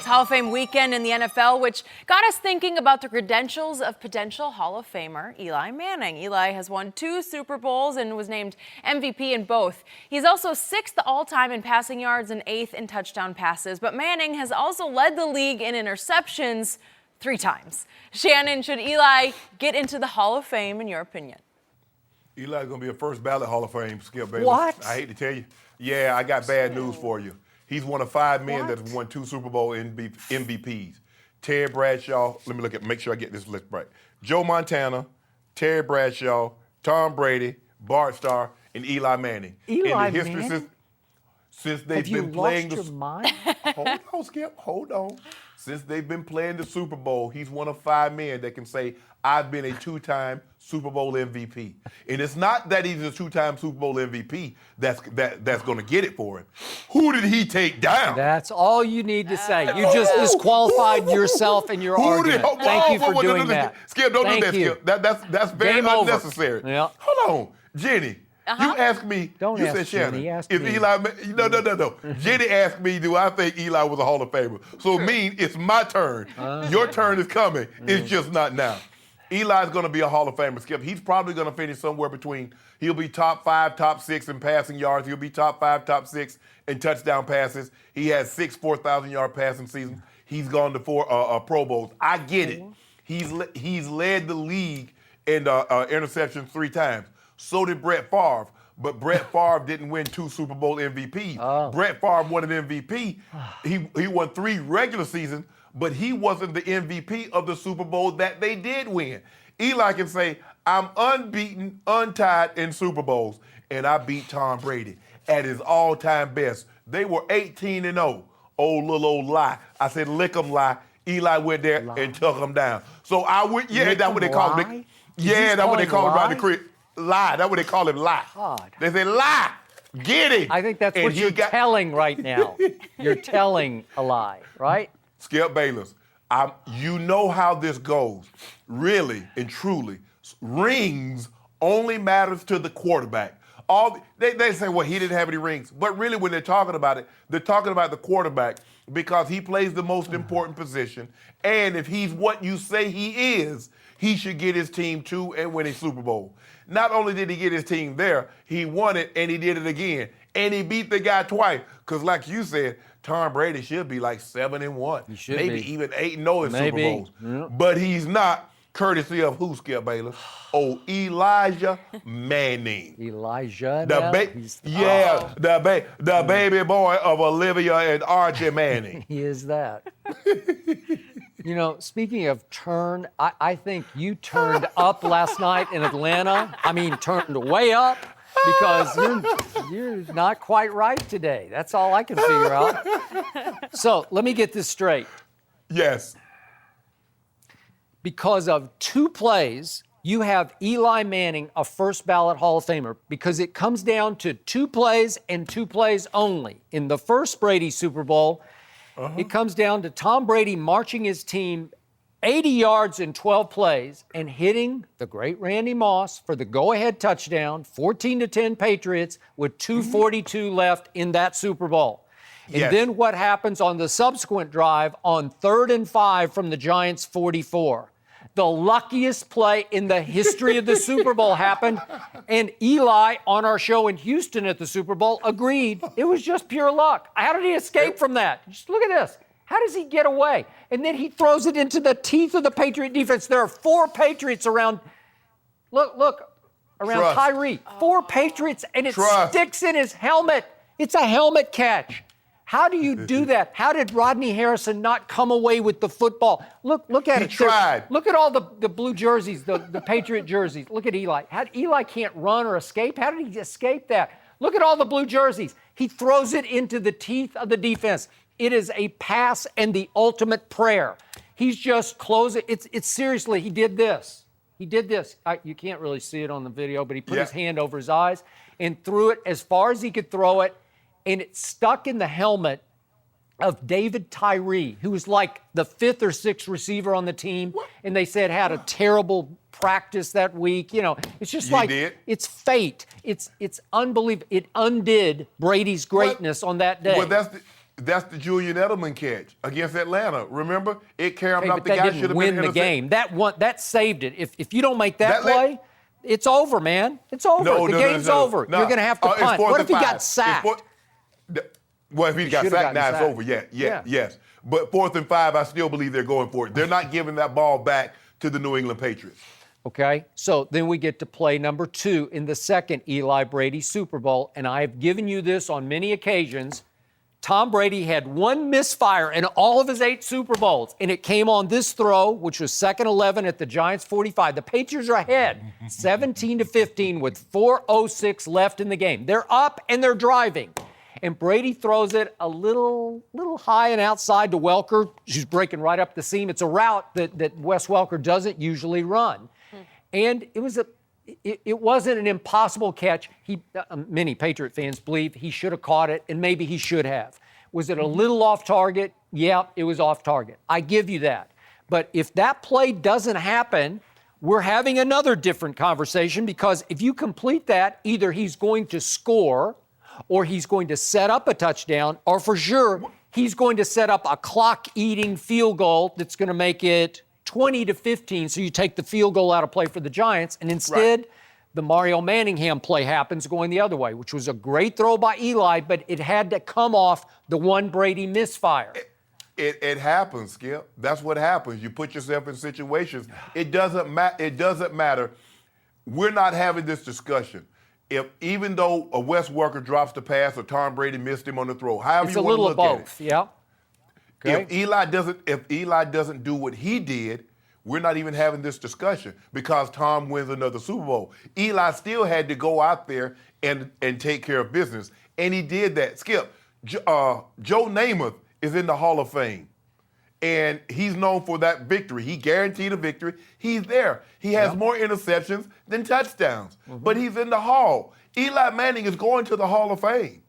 Hall of Fame weekend in the NFL, which got us thinking about the credentials of potential Hall of Famer Eli Manning. Eli has won 2 Super Bowls and was named MVP in both. He's also 6th all-time in passing yards and 8th in touchdown passes, but Manning has also led the league in interceptions 3 times. Shannon, should Eli get into the Hall of Fame in your opinion? Eli's going to be a first ballot Hall of Fame, Skip Bayless. What? I hate to tell you. Yeah, I got bad news for you. He's one of 5 men that have won 2 Super Bowl MVPs. Terry Bradshaw, let me make sure I get this list right. Joe Montana, Terry Bradshaw, Tom Brady, Bart Starr, and Eli Manning. Eli in the history Manning? Since they've been playing your mind? Hold on, Skip, hold on. Since they've been playing the Super Bowl, he's one of 5 men that can say, I've been a 2-time Super Bowl MVP. And it's not that he's a 2-time Super Bowl MVP that's going to get it for him. Who did he take down? That's all you need to say. You just disqualified yourself in your argument. Thank you for doing that. Skip, don't do that, you. Skip. That's very Game over. unnecessary. Yeah. Hold on, Jenny. You asked me. Don't you ask said, Shannon, Jenny, ask is me. Eli? No. Jenny asked me, do I think Eli was a Hall of Famer? So it's my turn. Your turn is coming. It's just not now. Eli's going to be a Hall of Famer, Skip. He's probably going to finish somewhere between, he'll be top 5, top 6 in passing yards. He'll be top 5, top 6 in touchdown passes. He has 6 4,000-yard passing seasons. He's gone to 4 Pro Bowls. I get it. He's led the league in interceptions 3 times. So did Brett Favre. But Brett Favre didn't win 2 Super Bowl MVPs. Brett Favre won an MVP. He won 3 regular seasons, but he wasn't the MVP of the Super Bowl that they did win. Eli can say, I'm unbeaten, untied in Super Bowls, and I beat Tom Brady at his all-time best. They were 18-0. Little old lie. I said, lick 'em lie. Eli went there and took him down. So I would, that's what they call him. Yeah, that's what they call him around the crib. Lie. That's what they call him, lie. God. They say, lie. Get it. I think that's what you're telling right now. You're telling a lie, right? Skip Bayless, you know how this goes. Really and truly, rings only matters to the quarterback. They say, well, he didn't have any rings. But really, when they're talking about it, they're talking about the quarterback because he plays the most important position. And if he's what you say he is, he should get his team to and win a Super Bowl. Not only did he get his team there, he won it and he did it again. And he beat the guy twice. Because like you said, Tom Brady should be like 7-1. He should maybe be. even 8-0 in Super Bowls. Yep. But he's not, courtesy of who, Skip Bayless? Oh, Elijah Manning. Elijah. The baby boy of Olivia and Archie Manning. He is that. You know, speaking of turn, I think you turned up last night in Atlanta. I mean, turned way up because you're not quite right today. That's all I can figure out. So let me get this straight. Yes. Because of 2 plays, you have Eli Manning, a first ballot Hall of Famer, because it comes down to 2 plays and 2 plays only. In the first Brady Super Bowl, it comes down to Tom Brady marching his team 80 yards in 12 plays and hitting the great Randy Moss for the go-ahead touchdown, 14-10 Patriots with 2:42 left in that Super Bowl. And Yes. then what happens on the subsequent drive on 3rd and 5 from the Giants' 44? The luckiest play in the history of the Super Bowl happened, and Eli, on our show in Houston at the Super Bowl, agreed it was just pure luck. How did he escape from that? Just look at this. How does he get away? And then he throws it into the teeth of the Patriot defense. There are 4 Patriots around. Look, around Trust. Tyree. 4 Patriots, and it Trust. sticks in his helmet. It's a helmet catch. How do you do that? How did Rodney Harrison not come away with the football? Look at He it. tried. Look at all the blue jerseys, the Patriot jerseys. Look at Eli. Eli can't run or escape. How did he escape that? Look at all the blue jerseys. He throws it into the teeth of the defense. It is a pass and the ultimate prayer. He's just closing. It's seriously, he did this. He did this. You can't really see it on the video, but he put his hand over his eyes and threw it as far as he could throw it. And it stuck in the helmet of David Tyree, who was like the 5th or 6th receiver on the team, and they said had a terrible practice that week. You know, it's just it's fate. It's unbelievable. It undid Brady's greatness on that day. Well, that's the Julian Edelman catch against Atlanta. Remember? It carried him But up. The that guy didn't should have win been the game. That saved it. If you don't make that That play, it's over, man. It's over. The game's over. No. You're going to have to It's punt. 4th What and if he 5. got sacked? Well, if he got should've sacked, now gotten it's sacked. over. Yeah. Yes. But 4th and 5, I still believe they're going for it. They're not giving that ball back to the New England Patriots. Okay, so then we get to play number 2 in the second Eli Brady Super Bowl, and I've given you this on many occasions. Tom Brady had 1 misfire in all of his 8 Super Bowls, and it came on this throw, which was 2nd 11 at the Giants' 45. The Patriots are ahead, 17-15 with 4:06 left in the game. They're up and they're driving. And Brady throws it a little high and outside to Welker, who's breaking right up the seam. It's a route that Wes Welker doesn't usually run. And it wasn't an impossible catch. Many Patriot fans believe he should have caught it, and maybe he should have. Was it a little off target? Yeah, it was off target. I give you that. But if that play doesn't happen, we're having another different conversation, because if you complete that, either he's going to score or he's going to set up a touchdown, or for sure, he's going to set up a clock-eating field goal that's going to make it 20-15, so you take the field goal out of play for the Giants, and instead, the Mario Manningham play happens going the other way, which was a great throw by Eli, but it had to come off the one Brady misfire. It happens, Skip. That's what happens. You put yourself in situations. It doesn't matter. We're not having this discussion. Even though a Wes Welker drops the pass or Tom Brady missed him on the throw, however It's you a want to little look of at both, it. yeah. Okay. If Eli doesn't do what he did, we're not even having this discussion, because Tom wins another Super Bowl. Eli still had to go out there and take care of business, and he did that. Skip, Joe Namath is in the Hall of Fame, and he's known for that victory. He guaranteed a victory. He's there. He has more interceptions than touchdowns, but he's in the Hall. Eli Manning is going to the Hall of Fame.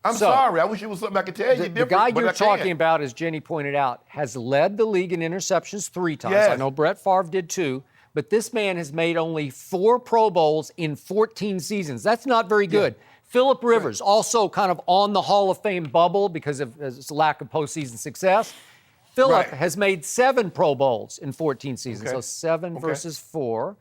I'm sorry. I wish it was something I could tell you different. The guy but you're I can't. talking about, as Jenny pointed out, has led the league in interceptions 3 times. Yes. I know Brett Favre did too. but this man has made only 4 Pro Bowls in 14 seasons. That's not very good. Yeah. Phillip Rivers, also kind of on the Hall of Fame bubble because of his lack of postseason success. Phillip has made 7 Pro Bowls in 14 seasons, so 7 versus 4.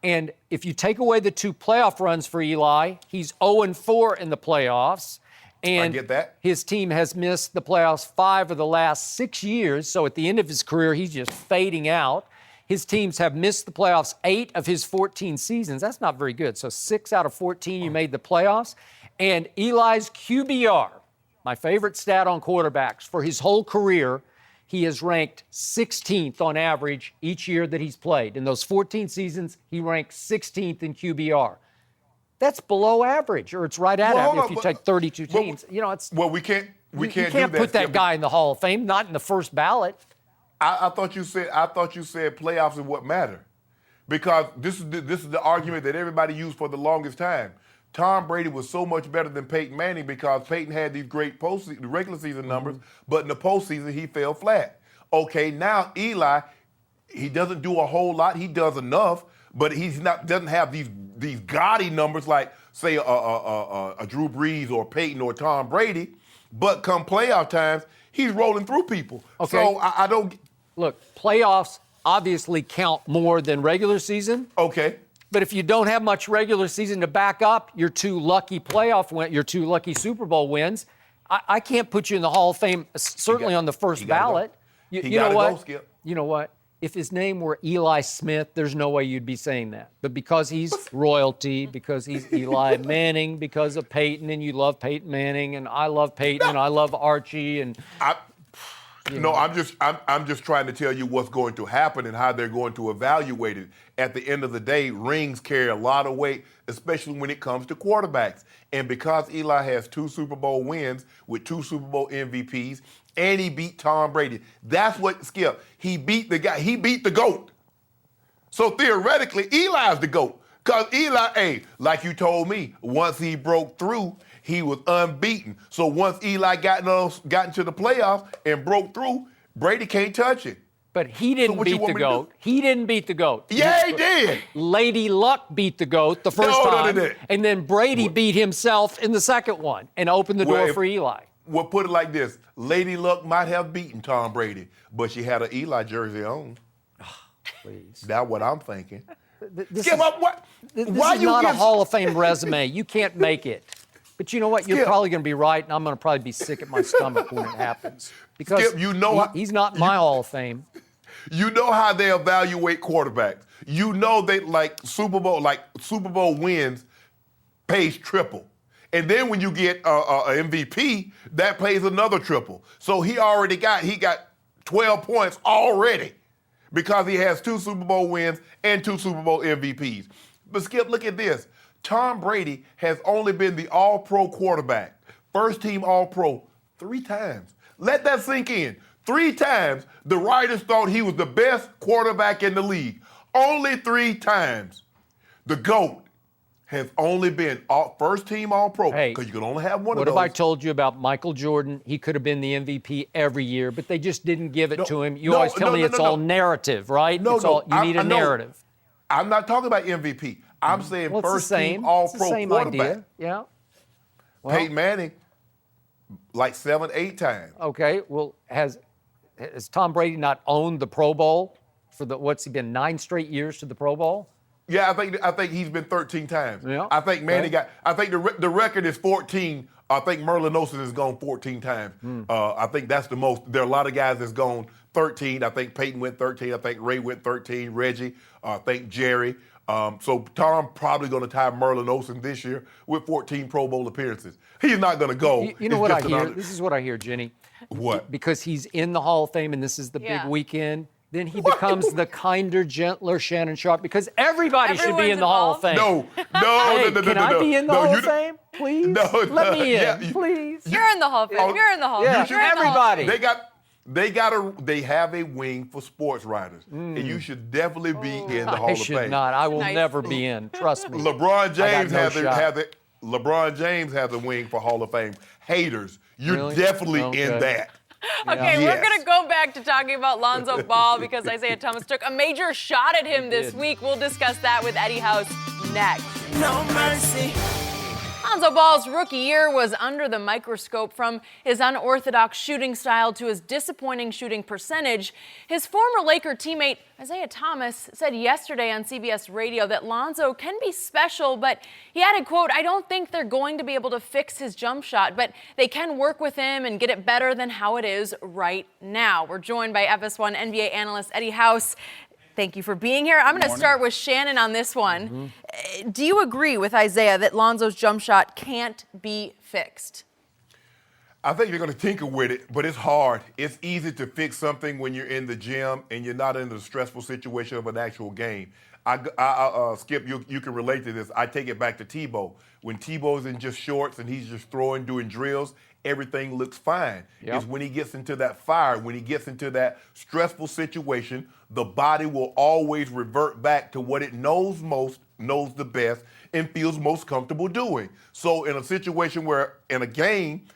And if you take away the 2 playoff runs for Eli, he's 0-4 in the playoffs. And I get that. His team has missed the playoffs 5 of the last 6 years. So at the end of his career, he's just fading out. His teams have missed the playoffs 8 of his 14 seasons. That's not very good. So 6 out of 14, you made the playoffs. And Eli's QBR, my favorite stat on quarterbacks, for his whole career, he has ranked 16th on average each year that he's played. In those 14 seasons, he ranked 16th in QBR. That's below average, or it's right at average if you take 32 teams. It's we can't you can't put that guy in the Hall of Fame, not in the first ballot. I thought you said playoffs are what matter, because this is the argument that everybody used for the longest time. Tom Brady was so much better than Peyton Manning because Peyton had these great regular season numbers, but in the postseason he fell flat. Okay, now Eli, he doesn't do a whole lot. He does enough, but doesn't have these gaudy numbers like, say, a Drew Brees or Peyton or Tom Brady. But come playoff times, he's rolling through people. Okay. So I don't... Look, playoffs obviously count more than regular season. Okay. But if you don't have much regular season to back up your 2 lucky your 2 lucky Super Bowl wins, I can't put you in the Hall of Fame, certainly on the first ballot. You know what? Go, Skip. You know what? If his name were Eli Smith, there's no way you'd be saying that. But because he's royalty, because he's Eli Manning, because of Peyton, and you love Peyton Manning, and I love Peyton, and I love Archie, and... I'm just trying to tell you what's going to happen and how they're going to evaluate it. At the end of the day, rings carry a lot of weight, especially when it comes to quarterbacks. And because Eli has 2 Super Bowl wins with 2 Super Bowl MVPs, and he beat Tom Brady, that's what, Skip, he beat the guy. He beat the GOAT. So theoretically, Eli's the GOAT. Because Eli, like you told me, once he broke through, he was unbeaten. So once Eli got into the playoffs and broke through, Brady can't touch it. But he didn't beat the GOAT. He didn't beat the GOAT. Yeah, he did. Lady Luck beat the GOAT the first time. No. And then Brady beat himself in the second one and opened the door for Eli. Well, put it like this. Lady Luck might have beaten Tom Brady, but she had an Eli jersey on. Please. That's what I'm thinking. This is not a Hall of Fame resume. You can't make it. But you know what? You're probably going to be right, and I'm going to probably be sick at my stomach when it happens. Because Skip, he's not in my Hall of Fame. You know how they evaluate quarterbacks. You know they Super Bowl wins pays triple. And then when you get a MVP, that pays another triple. So he got 12 points already because he has 2 Super Bowl wins and 2 Super Bowl MVPs. But Skip, look at this. Tom Brady has only been the All-Pro quarterback, first-team All-Pro 3 times. Let that sink in. 3 times the writers thought he was the best quarterback in the league. Only 3 times. The GOAT has only been first-team All-Pro because you can only have one of those. What have I told you about Michael Jordan? He could have been the MVP every year, but they just didn't give it to him. You always tell me it's all narrative, right? You need a narrative. I'm not talking about MVP. I'm saying first-team All-Pro quarterback. Idea. Yeah. Well, Peyton Manning, 7, 8 times. Okay. Well, has Tom Brady not owned the Pro Bowl for what's he been 9 straight years to the Pro Bowl? Yeah, I think he's been 13 times. Yeah. I think Manning I think the record is 14. I think Merlin Olsen has gone 14 times. I think that's the most. There are a lot of guys that's gone 13. I think Peyton went 13. I think Ray went 13. Reggie. I think Jerry. So Tom probably going to tie Merlin Olsen this year with 14 Pro Bowl appearances. He's not going to go. You know what I hear? This is what I hear, Jenny. What? Because he's in the Hall of Fame and this is the big weekend. Then he becomes the kinder, gentler Shannon Sharpe because everybody should be in the Hall of Fame. No. Can I be in the Hall of Fame? Please? Let me in, please. You're in the Hall of Fame. You're in the Hall of Fame. Yeah, everybody. They have a wing for sports writers, and you should definitely be in the Hall of Fame. I should not. I will never be in. Trust me. LeBron James LeBron James has a wing for Hall of Fame. Haters, you're definitely in that. Okay, Yes. we're going to go back to talking about Lonzo Ball because Isaiah Thomas took a major shot at him this week. We'll discuss that with Eddie House next. No mercy. Lonzo Ball's rookie year was under the microscope, from his unorthodox shooting style to his disappointing shooting percentage. His former Laker teammate Isaiah Thomas said yesterday on CBS Radio that Lonzo can be special, but he added, quote, "I don't think they're going to be able to fix his jump shot, but they can work with him and get it better than how it is right now." We're joined by FS1 NBA analyst Eddie House. Thank you for being here. I'm going to start with Shannon on this one. Do you agree with Isaiah that Lonzo's jump shot can't be fixed? I think you're going to tinker with it, but it's hard. It's easy to fix something when you're in the gym and you're not in the stressful situation of an actual game. Skip, you can relate to this. I take it back to Tebow. When Tebow's in just shorts and he's just throwing, doing drills, everything looks fine. Yep. It's when he gets into that fire, when he gets into that stressful situation, the body will always revert back to what it knows most, knows the best, and feels most comfortable doing. So in a situation where, in a game,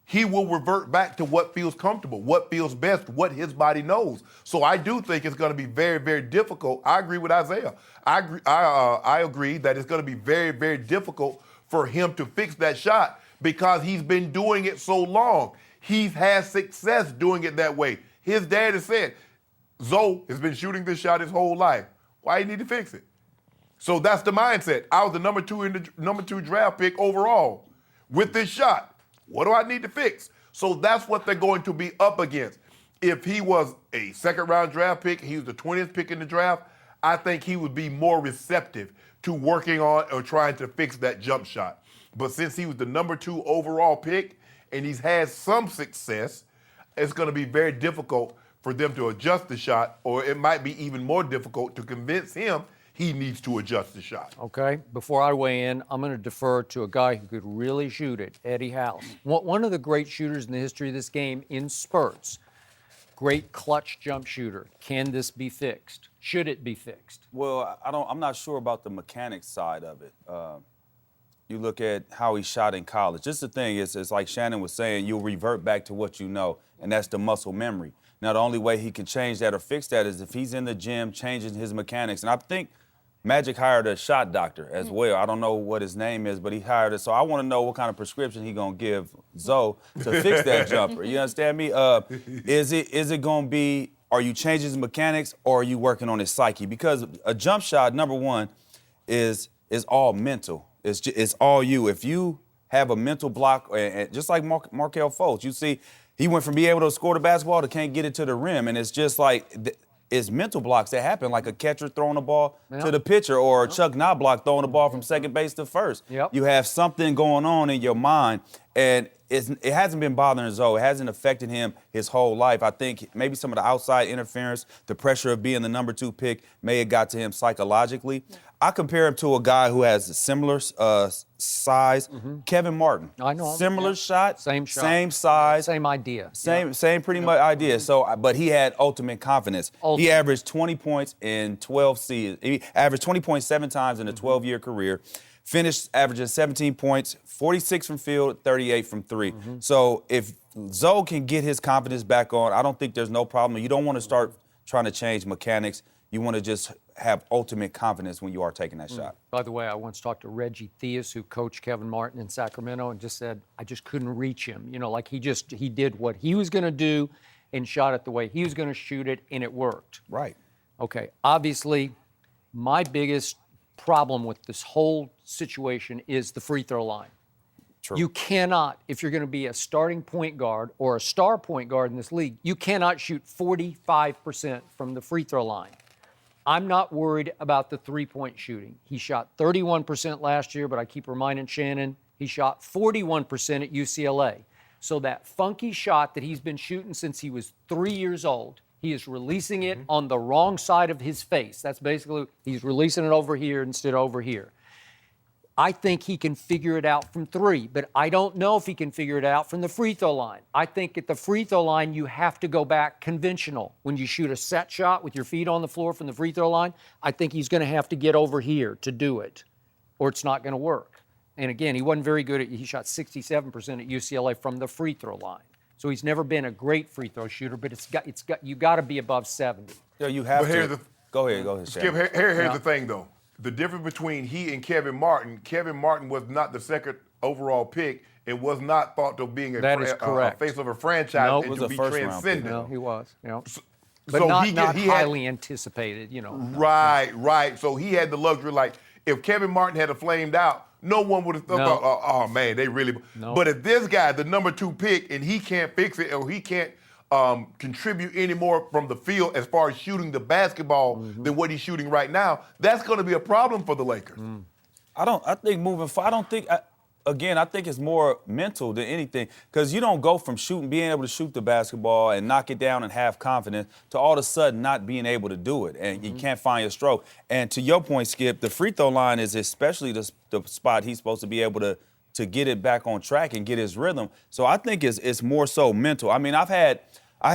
he will revert back to what feels comfortable, what feels best, what his body knows. So I do think it's going to be very, very difficult. I agree with Isaiah. I agree that it's going to be very, very difficult for him to fix that shot because he's been doing it so long. He's had success doing it that way. His dad has said, Zoe has been shooting this shot his whole life. Why you need to fix it? So that's the mindset. I was the number two draft pick overall with this shot. What do I need to fix? So that's what they're going to be up against. If he was a second-round draft pick, he was the 20th pick in the draft, I think he would be more receptive to working on or trying to fix that jump shot. But since he was the number 2 overall pick and he's had some success, it's going to be very difficult for them to adjust the shot, or it might be even more difficult to convince him he needs to adjust the shot. Okay, before I weigh in, I'm going to defer to a guy who could really shoot it, Eddie House. One of the great shooters in the history of this game in spurts. Great clutch jump shooter. Can this be fixed? Should it be fixed? Well, I'm not sure about the mechanics side of it. You look at how he shot in college. Just the thing is, it's like Shannon was saying, you'll revert back to what you know, and that's the muscle memory. Now, the only way he can change that or fix that is if he's in the gym changing his mechanics. And I think Magic hired a shot doctor as well. I don't know what his name is, but he hired it. So I want to know what kind of prescription he going to give Zoe to fix that jumper. You understand me? Is it going to be, are you changing his mechanics or are you working on his psyche? Because a jump shot, number one, is all mental. It's all you. If you have a mental block, and just like Markelle Fultz, you see, he went from being able to score the basketball to can't get it to the rim. And it's just like, it's mental blocks that happen, like a catcher throwing the ball to the pitcher or Chuck Knobloch throwing the ball from second base to first. Yep. You have something going on in your mind, and it hasn't been bothering Zoe. It hasn't affected him his whole life. I think maybe some of the outside interference, the pressure of being the number 2 pick may have got to him psychologically. I compare him to a guy who has a similar size, Kevin Martin. I know him. Similar shot, Same shot. same size. Same idea. Same pretty much idea. So, but he had ultimate confidence. He averaged 20 points in 12 seasons. He averaged 20 points 7 times in a 12-year career. Finished averaging 17 points, 46 from field, 38 from 3. So if Zoe can get his confidence back on, I don't think there's no problem. You don't want to start trying to change mechanics. You want to just have ultimate confidence when you are taking that shot. By the way, I once talked to Reggie Theus, who coached Kevin Martin in Sacramento, and just said, I just couldn't reach him. You know, like he did what he was going to do and shot it the way he was going to shoot it, and it worked. Right. Okay, obviously, my biggest problem with this whole situation is the free throw line. True. You cannot, if you're going to be a starting point guard or a star point guard in this league, you cannot shoot 45% from the free throw line. I'm not worried about the three-point shooting. He shot 31% last year, but I keep reminding Shannon, he shot 41% at UCLA. So that funky shot that he's been shooting since he was 3 years old, he is releasing it on the wrong side of his face. That's basically, he's releasing it over here instead of over here. I think he can figure it out from 3, but I don't know if he can figure it out from the free throw line. I think at the free throw line, you have to go back conventional. When you shoot a set shot with your feet on the floor from the free throw line, I think he's going to have to get over here to do it, or it's not going to work. And again, he wasn't very good he shot 67% at UCLA from the free throw line. So he's never been a great free throw shooter, but you got to be above 70. Yeah, you have But here's to. the- Go ahead, Skip, Shannon. here's the thing, though. The difference between he and Kevin Martin was not the second overall pick. It was not thought of being That is a correct. face of a franchise No, it and was to a be first-round pick. transcended. No, he was. But so not he had- highly anticipated, Right. So he had the luxury, like, if Kevin Martin had flamed out, no one would have thought, No. oh, man, they really. No. But if this guy, the number 2 pick, and he can't fix it or he can't contribute any more from the field as far as shooting the basketball than what he's shooting right now, that's going to be a problem for the Lakers. I think moving forward, I think it's more mental than anything, because you don't go from being able to shoot the basketball and knock it down and have confidence to all of a sudden not being able to do it, and you can't find your stroke. And to your point, Skip, the free throw line is especially the spot he's supposed to be able to get it back on track and get his rhythm. So I think it's more so mental. I mean, I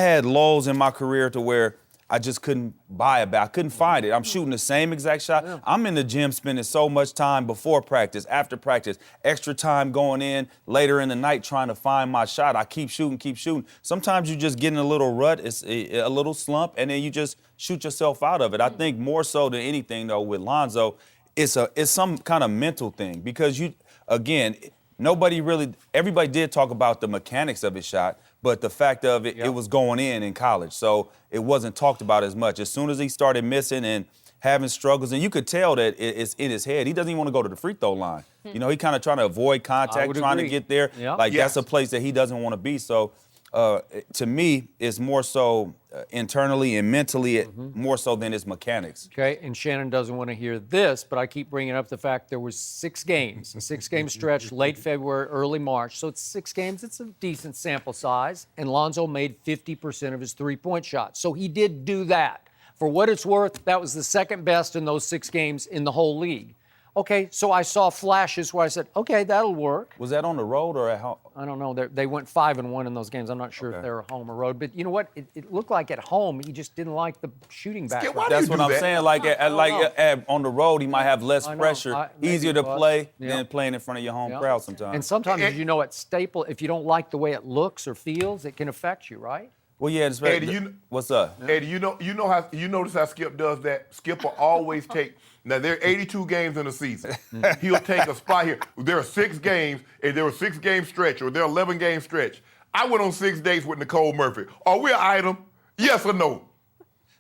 had lulls in my career to where I just couldn't buy it back. I couldn't find it. I'm shooting the same exact shot. Yeah. I'm in the gym spending so much time before practice, after practice, extra time going in later in the night trying to find my shot. I keep shooting. Sometimes you just get in a little rut, it's a little slump, and then you just shoot yourself out of it. I think more so than anything, though, with Lonzo, it's some kind of mental thing, because everybody did talk about the mechanics of his shot, but the fact of it, it was going in college. So it wasn't talked about as much. As soon as he started missing and having struggles, and you could tell that it's in his head. He doesn't even want to go to the free throw line. He kind of trying to avoid contact, trying to get there. Yeah. That's a place that he doesn't want to be. So to me, it's more so internally and mentally, more so than his mechanics. Okay, and Shannon doesn't want to hear this, but I keep bringing up the fact there was 6 games, a 6-game stretch, late February, early March. So it's 6 games. It's a decent sample size. And Lonzo made 50% of his three-point shots. So he did do that. For what it's worth, that was the second best in those 6 games in the whole league. Okay, so I saw flashes where I said, okay, that'll work. Was that on the road or at home? I don't know. They went 5-1 in those games. I'm not sure if they were home or road. But you know what? It looked like at home he just didn't like the shooting back. That's what I'm saying. On the road, he might have less pressure, easier to play than playing in front of your home crowd sometimes. And sometimes, at Staple, if you don't like the way it looks or feels, it can affect you, right? Well, yeah. Eddie, what's up? Eddie, you notice how Skip does that? Skip will always take. Now, there are 82 games in a season. He'll take a spot here. There are 6 games, and there are 6-game stretch, or there are 11-game stretch. I went on 6 dates with Nicole Murphy. Are we an item? Yes or no?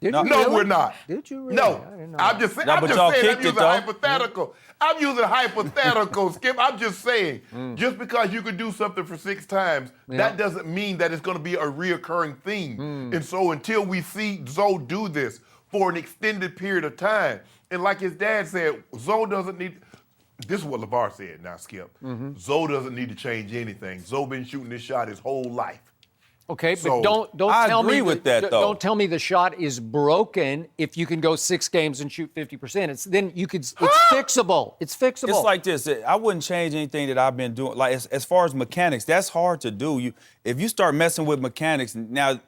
No, we're not. Did you really? No. I didn't know I'm that. just saying. No, I'm but just y'all saying. I'm kicked it, using though. hypothetical. I'm using hypothetical, Skip. I'm just saying. Just because you could do something for 6 times, that doesn't mean that it's going to be a reoccurring theme. And so until we see Zoe do this for an extended period of time, and like his dad said, Zoe doesn't need. This is what LaVar said. Now, Skip. Zoe doesn't need to change anything. Zoe been shooting this shot his whole life. Okay, So, but don't I tell agree me with that, though. Don't tell me the shot is broken if you can go 6 games and shoot 50%. It's fixable. It's fixable. It's like this. I wouldn't change anything that I've been doing. Like as far as mechanics, that's hard to do. If you start messing with mechanics now,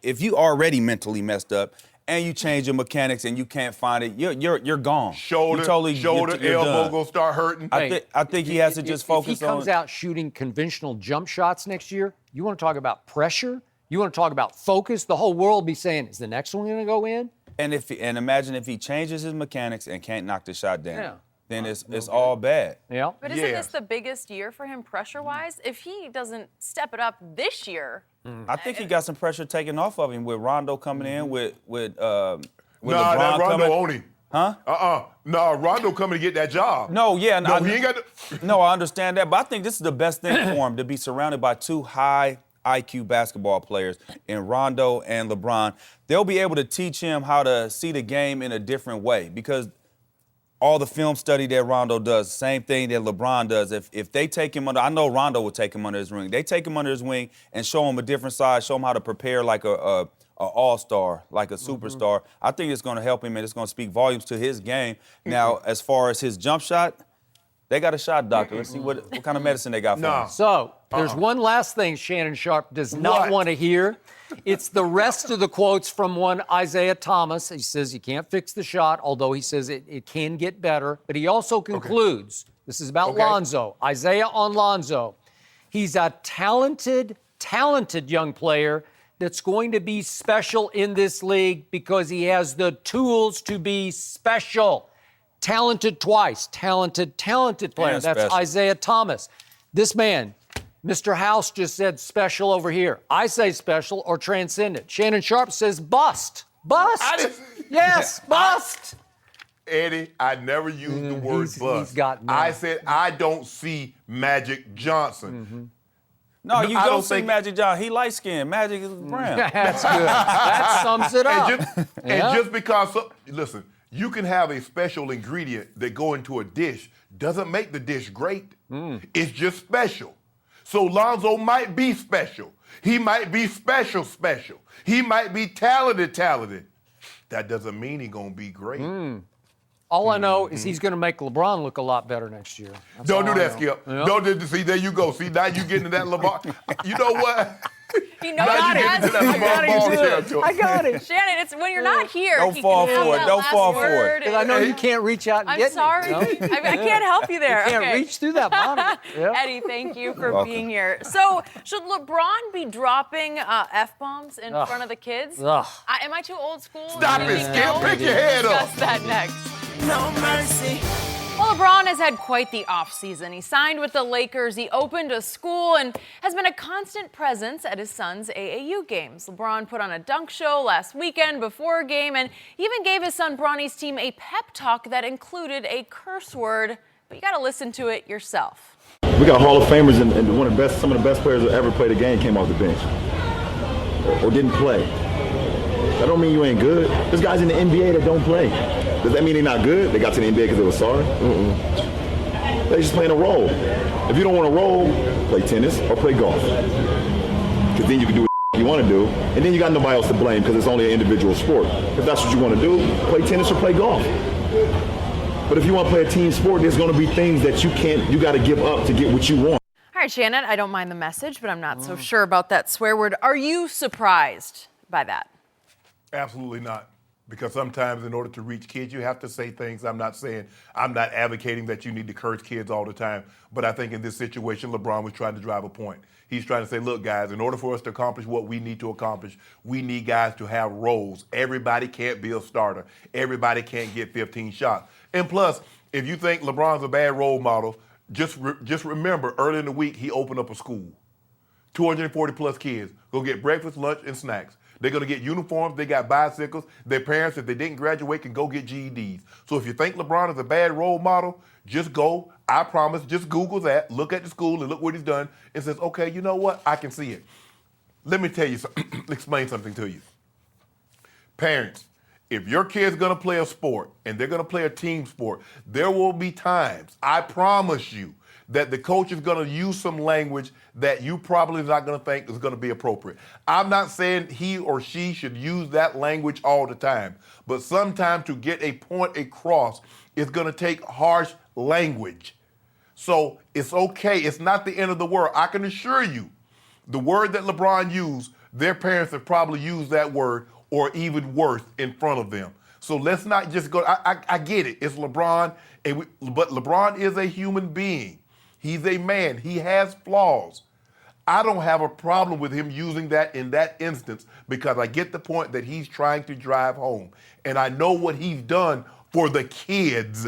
if you already mentally messed up and you change your mechanics and you can't find it, you're gone. Shoulder, you're elbow done. gonna start hurting. I think he has to just focus If he comes out shooting conventional jump shots next year, you want to talk about pressure? You want to talk about focus? The whole world will be saying, is the next one going to go in? And imagine if he changes his mechanics and can't knock the shot down. Then it's all bad. Yeah. But isn't this the biggest year for him pressure-wise? If he doesn't step it up this year, I think he got some pressure taken off of him with Rondo coming in, with LeBron that Rondo coming. own him. Huh? No, Rondo coming to get that job. No, yeah. No, he ain't got to. No, I understand that, but I think this is the best thing for him, to be surrounded by 2 high IQ basketball players in Rondo and LeBron. They'll be able to teach him how to see the game in a different way, because all the film study that Rondo does, same thing that LeBron does. If they take him under, I know Rondo will take him under his wing. They take him under his wing and show him a different side, show him how to prepare like a all-star, like a superstar. I think it's going to help him, and it's going to speak volumes to his game. Now, as far as his jump shot, they got a shot doctor. Let's see what kind of medicine they got for him. So there's one last thing Shannon Sharp does not want to hear. It's the rest of the quotes from one Isaiah Thomas. He says he can't fix the shot, although he says it can get better. But he also concludes, this is about Lonzo, Isaiah on Lonzo. He's a talented talented young player that's going to be special in this league because he has the tools to be special. Talented twice. Talented player. And That's special. Isaiah Thomas. This man, Mr. House, just said special over here. I say special or transcendent. Shannon Sharp says bust. Bust. Yes, bust. Eddie, I never used the word bust. He's got none. I said I don't see Magic Johnson. No, you I don't don't see think- Magic Johnson. He light skinned. Magic is brown. That's good. That sums it up. And just because, listen, you can have a special ingredient that go into a dish doesn't make the dish great. It's just special. So Lonzo might be special. He might be special. He might be talented. That doesn't mean he's going to be great. All I know is he's going to make LeBron look a lot better next year. That's Don't all do I that, know. Skip. Yeah. Don't do, see, there you go. See, now you getting to that LeVar. You know what? You know Now you that. getting to that LeVar Ball territory. I got it. Shannon, it's when you're not here. Don't he fall can have for it. that Don't last fall for it. word. Because I know you can't reach out and I'm get sorry. me. No? I can't help you there. You can't Okay. reach through that monitor. Yeah. Eddie, thank you for welcome. being here. So, should LeBron be dropping F-bombs in Ugh. front of the kids? Ugh. Am I too old school? Stop Do it, you Skip. know? Pick your head We'll up. discuss that next. No mercy. Well, LeBron has had quite the offseason. He signed with the Lakers, he opened a school, and has been a constant presence at his son's AAU games. LeBron put on a dunk show last weekend before a game, and even gave his son Bronny's team a pep talk that included a curse word, but you gotta listen to it yourself. We got Hall of Famers, and some of the best players that ever played a game came off the bench or didn't play. That don't mean you ain't good. There's guys in the NBA that don't play. Does that mean they're not good? They got to the NBA because they were sorry? They're just playing a role. If you don't want to roll, play tennis or play golf. Because then you can do what you want to do, and then you got nobody else to blame because it's only an individual sport. If that's what you want to do, play tennis or play golf. But if you want to play a team sport, there's going to be things that you got to give up to get what you want. All right, Shannon, I don't mind the message, but I'm not so sure about that swear word. Are you surprised by that? Absolutely not. Because sometimes in order to reach kids, you have to say things. I'm not advocating that you need to curse kids all the time. But I think in this situation, LeBron was trying to drive a point. He's trying to say, look, guys, in order for us to accomplish what we need to accomplish, we need guys to have roles. Everybody can't be a starter. Everybody can't get 15 shots. And plus, if you think LeBron's a bad role model, just remember, early in the week, he opened up a school. 240 plus kids go get breakfast, lunch, and snacks. They're going to get uniforms. They got bicycles. Their parents, if they didn't graduate, can go get GEDs. So if you think LeBron is a bad role model, just go. I promise, just Google that, look at the school, and look what he's done, and says, okay, you know what? I can see it. Let me tell you something, explain something to you. Parents, if your kid's going to play a sport, and they're going to play a team sport, there will be times, I promise you, that the coach is going to use some language that you probably not going to think is going to be appropriate. I'm not saying he or she should use that language all the time, but sometimes to get a point across, it's going to take harsh language. So it's okay. It's not the end of the world. I can assure you, the word that LeBron used, their parents have probably used that word or even worse in front of them. So let's not just go, I get it. It's LeBron, but LeBron is a human being. He's a man. He has flaws. I don't have a problem with him using that in that instance because I get the point that he's trying to drive home. And I know what he's done for the kids.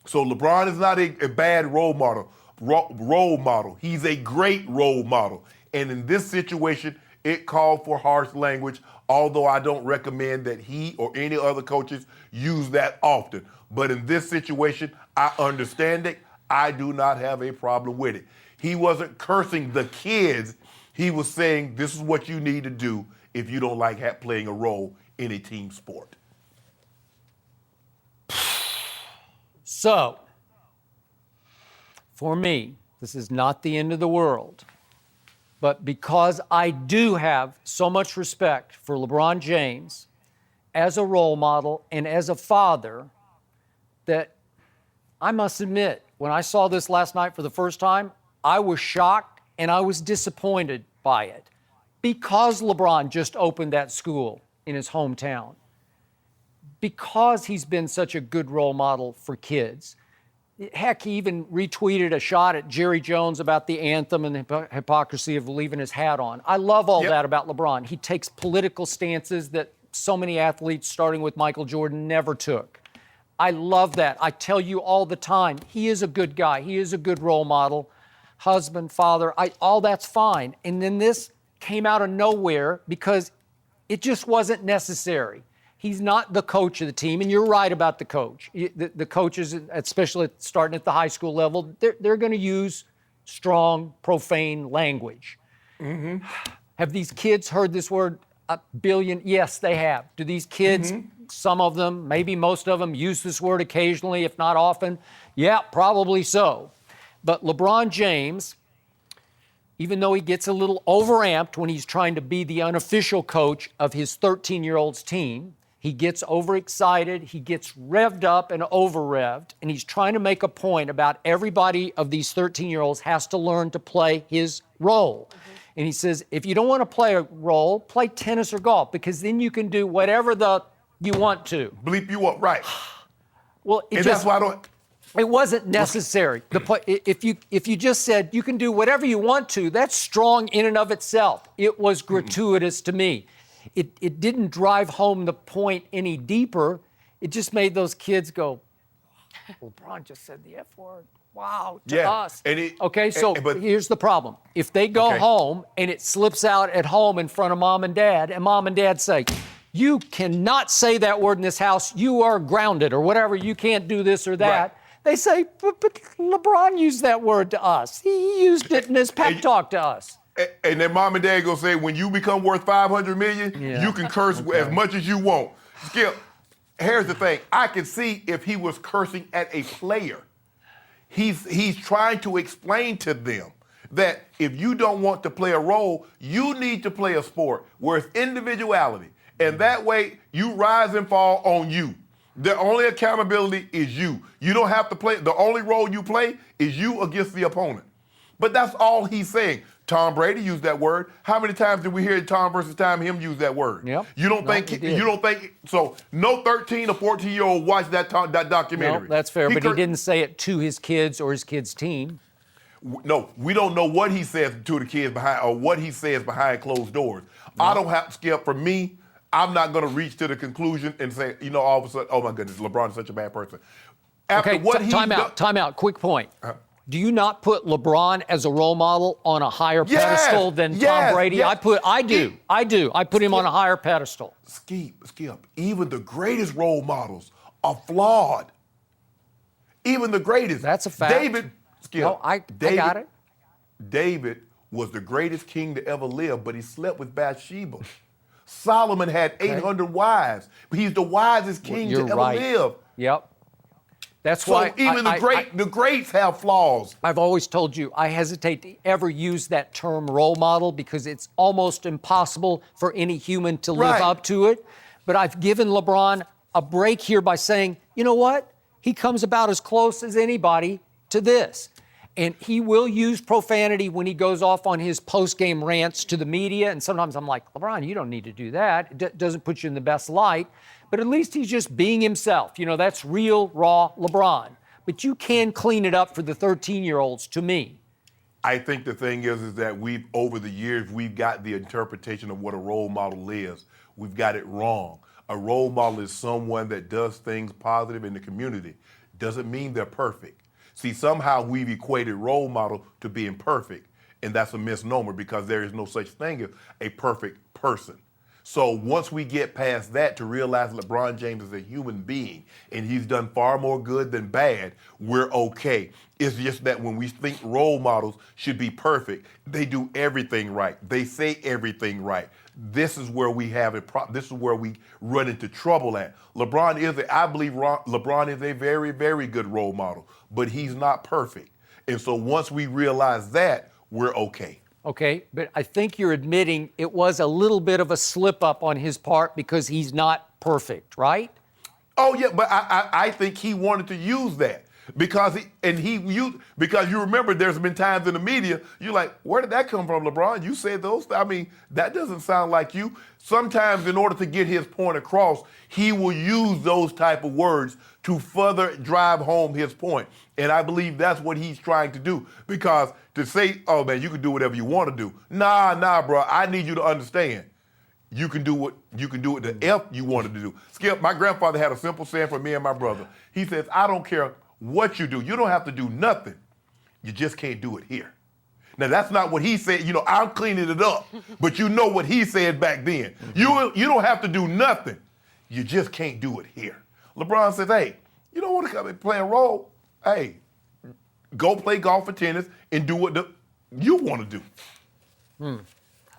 So LeBron is not a bad role model. He's a great role model. And in this situation, it called for harsh language, although I don't recommend that he or any other coaches use that often. But in this situation, I understand it. I do not have a problem with it. He wasn't cursing the kids. He was saying this is what you need to do if you don't like playing a role in a team sport. So, for me, this is not the end of the world. But because I do have so much respect for LeBron James as a role model and as a father, that I must admit, when I saw this last night for the first time, I was shocked and I was disappointed by it because LeBron just opened that school in his hometown, because he's been such a good role model for kids. Heck, he even retweeted a shot at Jerry Jones about the anthem and the hypocrisy of leaving his hat on. I love all that about LeBron. He takes political stances that so many athletes, starting with Michael Jordan, never took. I love that. I tell you all the time, he is a good guy. He is a good role model, husband, father. All that's fine. And then this came out of nowhere because it just wasn't necessary. He's not the coach of the team, and you're right about the coach. The coaches, especially starting at the high school level, they're going to use strong, profane language. Mm-hmm. Have these kids heard this word a billion? Yes, they have. Do these kids, some of them, maybe most of them, use this word occasionally, if not often? Yeah, probably so. But LeBron James, even though he gets a little overamped when he's trying to be the unofficial coach of his 13-year-old's team, he gets overexcited, he gets revved up and over-revved, and he's trying to make a point about everybody of these 13-year-olds has to learn to play his role. Mm-hmm. And he says, if you don't want to play a role, play tennis or golf, because then you can do whatever you want to. Bleep you up, right. Well, that's why I don't... It wasn't necessary. If you just said you can do whatever you want to, that's strong in and of itself. It was gratuitous to me. It didn't drive home the point any deeper. It just made those kids go, LeBron just said the F word. Wow, to us. But here's the problem. If they go home and it slips out at home in front of mom and dad say, you cannot say that word in this house, you are grounded or whatever, you can't do this or that. Right. They say, but LeBron used that word to us. He used it in his pep talk to us. And then mom and dad gonna say, when you become worth $500 million, you can curse as much as you want. Skip, here's the thing. I can see if he was cursing at a player. He's trying to explain to them that if you don't want to play a role, you need to play a sport where it's individuality. And that way, you rise and fall on you. The only accountability is you. You don't have to play. The only role you play is you against the opponent. But that's all he's saying. Tom Brady used that word. How many times did we hear Tom versus time him use that word? Yep. You don't think so? No 13 or 14-year-old watched that documentary. No, that's fair. But he didn't say it to his kids or his kids' team. No, we don't know what he says to the kids behind or what he says behind closed doors. No. I don't have to Skip. For me, I'm not going to reach to the conclusion and say, all of a sudden, oh my goodness, LeBron is such a bad person. After time out. Quick point. Do you not put LeBron as a role model on a higher pedestal than Tom Brady? Yes. I do. I put him on a higher pedestal. Skip. Even the greatest role models are flawed. Even the greatest. That's a fact. I got it. David was the greatest king to ever live, but he slept with Bathsheba. Solomon had 800 wives, but he's the wisest king to ever live. Yep. That's why even the greats have flaws. I've always told you I hesitate to ever use that term role model because it's almost impossible for any human to live up to it. But I've given LeBron a break here by saying, you know what? He comes about as close as anybody to this. And he will use profanity when he goes off on his post-game rants to the media. And sometimes I'm like, LeBron, you don't need to do that. It doesn't put you in the best light. But at least he's just being himself. That's real, raw LeBron. But you can clean it up for the 13-year-olds, to me. I think the thing is that over the years, we've got the interpretation of what a role model is. We've got it wrong. A role model is someone that does things positive in the community. Doesn't mean they're perfect. See, somehow we've equated role model to being perfect, and that's a misnomer because there is no such thing as a perfect person. So once we get past that to realize LeBron James is a human being and he's done far more good than bad, we're okay. It's just that when we think role models should be perfect, they do everything right. They say everything right. This is where we have this is where we run into trouble at. I believe LeBron is a very, very good role model, but he's not perfect. And so once we realize that, we're okay. Okay, but I think you're admitting it was a little bit of a slip up on his part because he's not perfect, right? Oh yeah, but I think he wanted to use that because you remember there's been times in the media you're like, where did that come from, LeBron? You said those. I mean, that doesn't sound like you. Sometimes in order to get his point across, he will use those type of words to further drive home his point. And I believe that's what he's trying to do. Because to say, oh, man, you can do whatever you want to do. Nah, bro. I need you to understand. You can do the F you wanted to do. Skip, my grandfather had a simple saying for me and my brother. He says, I don't care what you do. You don't have to do nothing. You just can't do it here. Now, that's not what he said. I'm cleaning it up. But you know what he said back then. You don't have to do nothing. You just can't do it here. LeBron says, hey, you don't want to come and play a role. Hey, go play golf or tennis and do what you want to do.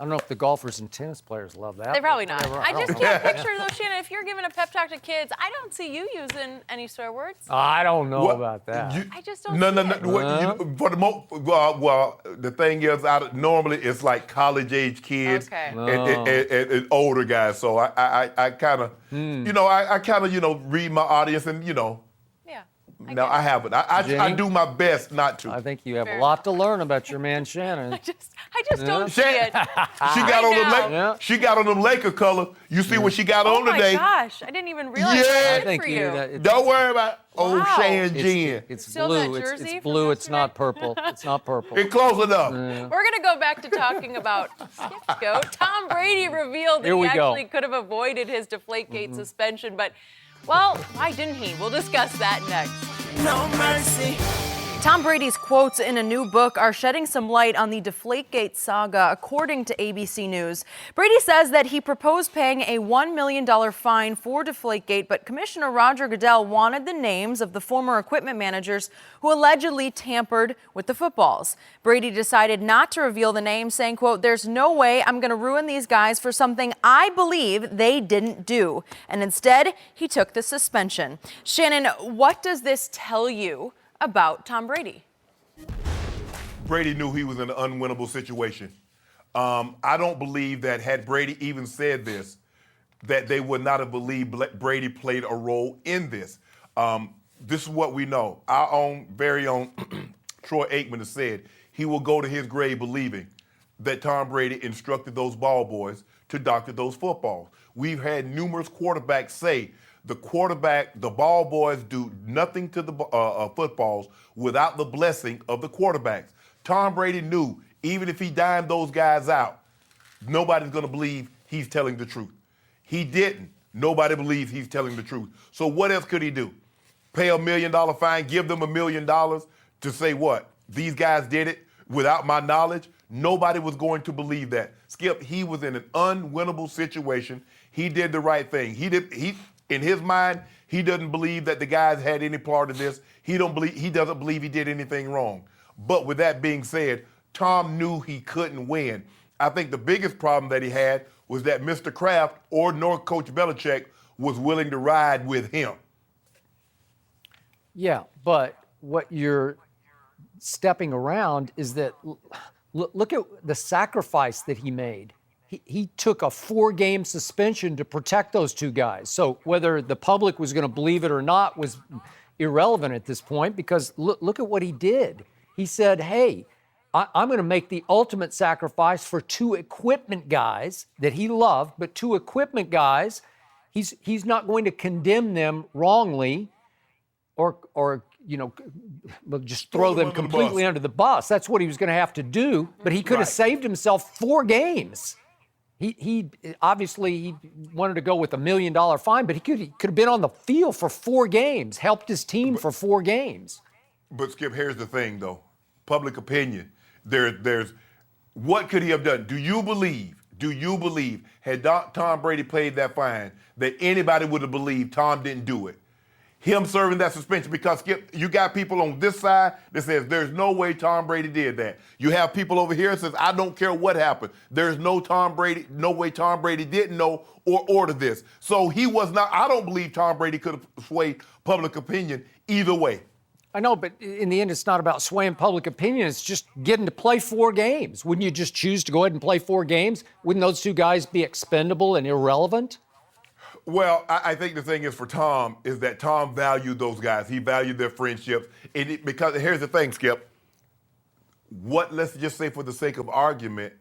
I don't know if the golfers and tennis players love that. They probably not. Whatever. I just can't picture, though, Shannon, if you're giving a pep talk to kids, I don't see you using any swear words. I don't know about that. I just don't No. see it. For the the thing is, normally it's like college-age kids and older guys. So I kind of, read my audience and, Yeah. No, I haven't. I do my best not to. I think you have Fair. a lot to learn about your man Shannon. I just don't see it. She got on now. them. She got on them Laker color. You see what she got on today? Oh my gosh, I didn't even realize Yeah. that I think for you. you. Don't worry about old Wow. Shan Jen. It's Still blue. that It's jersey from blue. It's not yesterday? purple. It's not purple. It's close enough. We're going to go back to talking about Skip's goat. Tom Brady revealed that Here he we go. actually could have avoided his Deflategate suspension, but, well, why didn't he? We'll discuss that next. No mercy. Tom Brady's quotes in a new book are shedding some light on the Deflategate saga, according to ABC News. Brady says that he proposed paying a $1 million fine for Deflategate, but Commissioner Roger Goodell wanted the names of the former equipment managers who allegedly tampered with the footballs. Brady decided not to reveal the names, saying, quote, "There's no way I'm going to ruin these guys for something I believe they didn't do." And instead, he took the suspension. Shannon, what does this tell you about Tom Brady? Brady knew he was in an unwinnable situation. I don't believe that had Brady even said this, that they would not have believed Brady played a role in this. This is what we know. Our very own Troy Aikman has said he will go to his grave believing that Tom Brady instructed those ball boys to doctor those footballs. We've had numerous quarterbacks say the ball boys do nothing to the footballs without the blessing of the quarterbacks. Tom Brady knew even if he dimed those guys out, nobody's going to believe he's telling the truth. He didn't. Nobody believes he's telling the truth. So what else could he do? Pay $1 million fine, give them $1 million to say what? These guys did it without my knowledge? Nobody was going to believe that. Skip, he was in an unwinnable situation. He did the right thing. In his mind, he doesn't believe that the guys had any part of this. He doesn't believe he did anything wrong. But with that being said, Tom knew he couldn't win. I think the biggest problem that he had was that Mr. Kraft nor Coach Belichick was willing to ride with him. Yeah, but what you're stepping around is that look at the sacrifice that he made. He took a 4-game suspension to protect those two guys. So whether the public was going to believe it or not was irrelevant at this point, because look at what he did. He said, hey, I'm going to make the ultimate sacrifice for 2 equipment guys that he loved, but 2 equipment guys, he's not going to condemn them wrongly or just throw them completely under the bus. That's what he was going to have to do, but he could have saved himself 4 games. He obviously wanted to go with $1 million fine, but he could have been on the field for 4 games, helped his team for 4 games. But Skip, here's the thing though. Public opinion. There's what could he have done? Do you believe had Tom Brady paid that fine that anybody would have believed Tom didn't do it? Him serving that suspension, because Skip, you got people on this side that says there's no way Tom Brady did that. You have people over here that says I don't care what happened. There's no way Tom Brady didn't know or order this. So he was not. I don't believe Tom Brady could have swayed public opinion either way. I know, but in the end, it's not about swaying public opinion. It's just getting to play 4 games. Wouldn't you just choose to go ahead and play 4 games? Wouldn't those 2 guys be expendable and irrelevant? Well, I think the thing is for Tom is that Tom valued those guys. He valued their friendships. Because here's the thing, Skip. Let's just say for the sake of argument,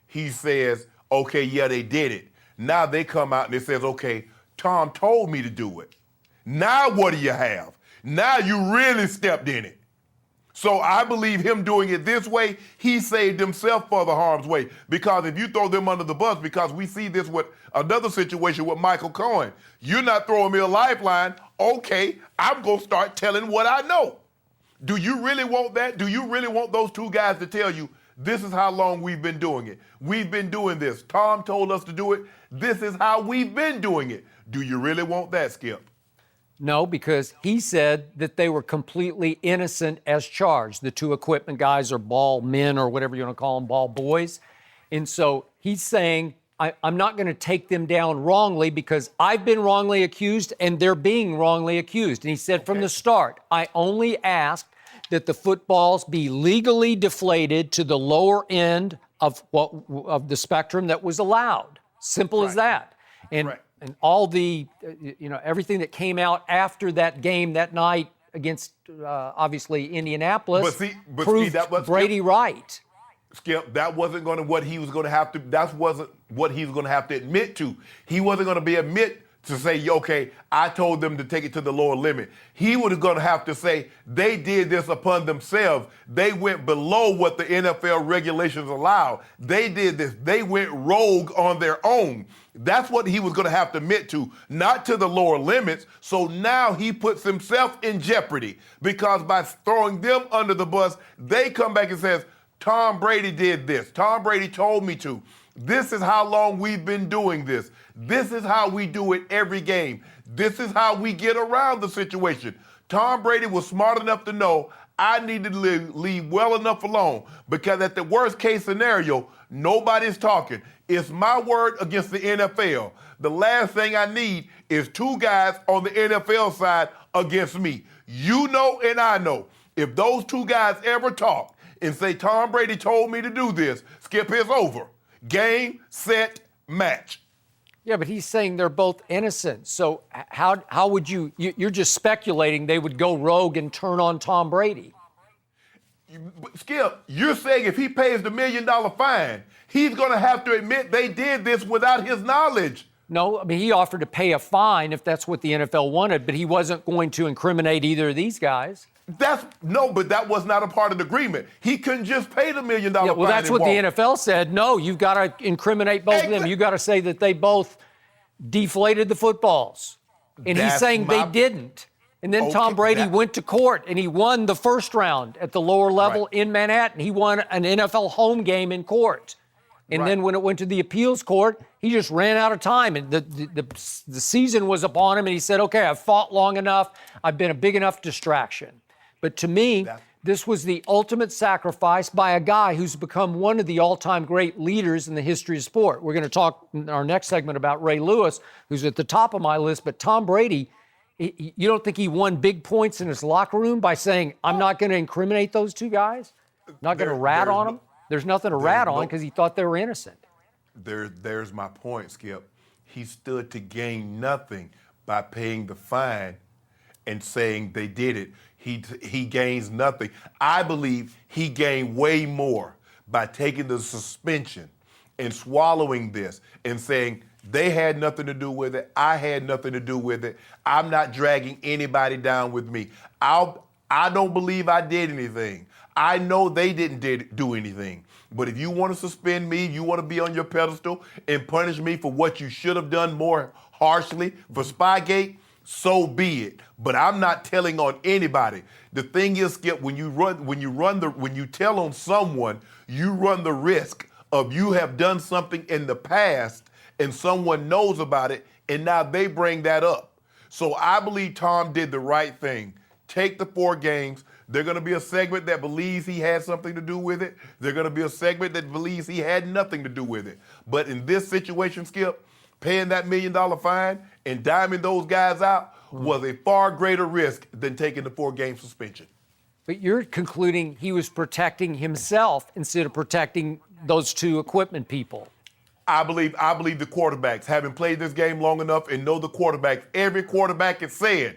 he says, okay, yeah, they did it. Now they come out and they says, okay, Tom told me to do it. Now what do you have? Now you really stepped in it. So I believe him doing it this way, he saved himself for the harm's way. Because if you throw them under the bus, because we see this with another situation with Michael Cohen, you're not throwing me a lifeline. Okay, I'm going to start telling what I know. Do you really want that? Do you really want those two guys to tell you, this is how long we've been doing it? We've been doing this. Tom told us to do it. This is how we've been doing it. Do you really want that, Skip? No, because he said that they were completely innocent as charged. The two equipment guys are ball men or whatever you want to call them, ball boys. And so he's saying, I'm not going to take them down wrongly because I've been wrongly accused and they're being wrongly accused. And he said from the start, I only asked that the footballs be legally deflated to the lower end of the spectrum that was allowed. Simple as that. And all the, everything that came out after that game that night against, obviously, Indianapolis proved Brady right. Skip, that wasn't going to what he was going to have to, that wasn't what he was going to have to admit to. He wasn't going to admit to say, okay, I told them to take it to the lower limit. He was going to have to say they did this upon themselves. They went below what the NFL regulations allow. They did this. They went rogue on their own. That's what he was going to have to admit to, not to the lower limits. So now he puts himself in jeopardy because by throwing them under the bus, they come back and says, Tom Brady did this. Tom Brady told me to. This is how long we've been doing this. This is how we do it every game. This is how we get around the situation. Tom Brady was smart enough to know I needed to leave well enough alone because at the worst case scenario, nobody's talking. It's my word against the NFL. The last thing I need is two guys on the NFL side against me. You know and I know. If those two guys ever talk and say, Tom Brady told me to do this, Skip, it's over. Game, set, match. Yeah, but he's saying they're both innocent. So how would you're just speculating they would go rogue and turn on Tom Brady. Skip, you're saying if he pays the $1 million fine, he's going to have to admit they did this without his knowledge. No, I mean, he offered to pay a fine if that's what the NFL wanted, but he wasn't going to incriminate either of these guys. But that was not a part of the agreement. He couldn't just pay the $1 million fine. Well, that's what the NFL said. No, you've got to incriminate both of them. You've got to say that they both deflated the footballs. And he's saying they didn't. And then Tom Brady went to court and he won the first round at the lower level in Manhattan. He won an NFL home game in court. And then when it went to the appeals court, he just ran out of time. And the season was upon him and he said, okay, I've fought long enough. I've been a big enough distraction. But to me, this was the ultimate sacrifice by a guy who's become one of the all-time great leaders in the history of sport. We're going to talk in our next segment about Ray Lewis, who's at the top of my list. But Tom Brady, you don't think he won big points in his locker room by saying, I'm not going to incriminate those two guys? Not going to rat on them? There's nothing to rat on because he thought they were innocent. There's my point, Skip. He stood to gain nothing by paying the fine and saying they did it. He gains nothing. I believe he gained way more by taking the suspension and swallowing this and saying they had nothing to do with it. I had nothing to do with it. I'm not dragging anybody down with me. I don't believe I did anything. I know they didn't do anything. But if you want to suspend me, you want to be on your pedestal and punish me for what you should have done more harshly for Spygate, so be it. But I'm not telling on anybody. The thing is, Skip, when you tell on someone, you run the risk of you have done something in the past and someone knows about it and now they bring that up. So I believe Tom did the right thing. Take the 4 games. There's going to be a segment that believes he had something to do with it. There's going to be a segment that believes he had nothing to do with it. But in this situation, Skip, paying that $1 million fine and diming those guys out was a far greater risk than taking the 4-game suspension. But you're concluding he was protecting himself instead of protecting those two equipment people. I believe the quarterbacks, having played this game long enough and know the quarterbacks, every quarterback is saying,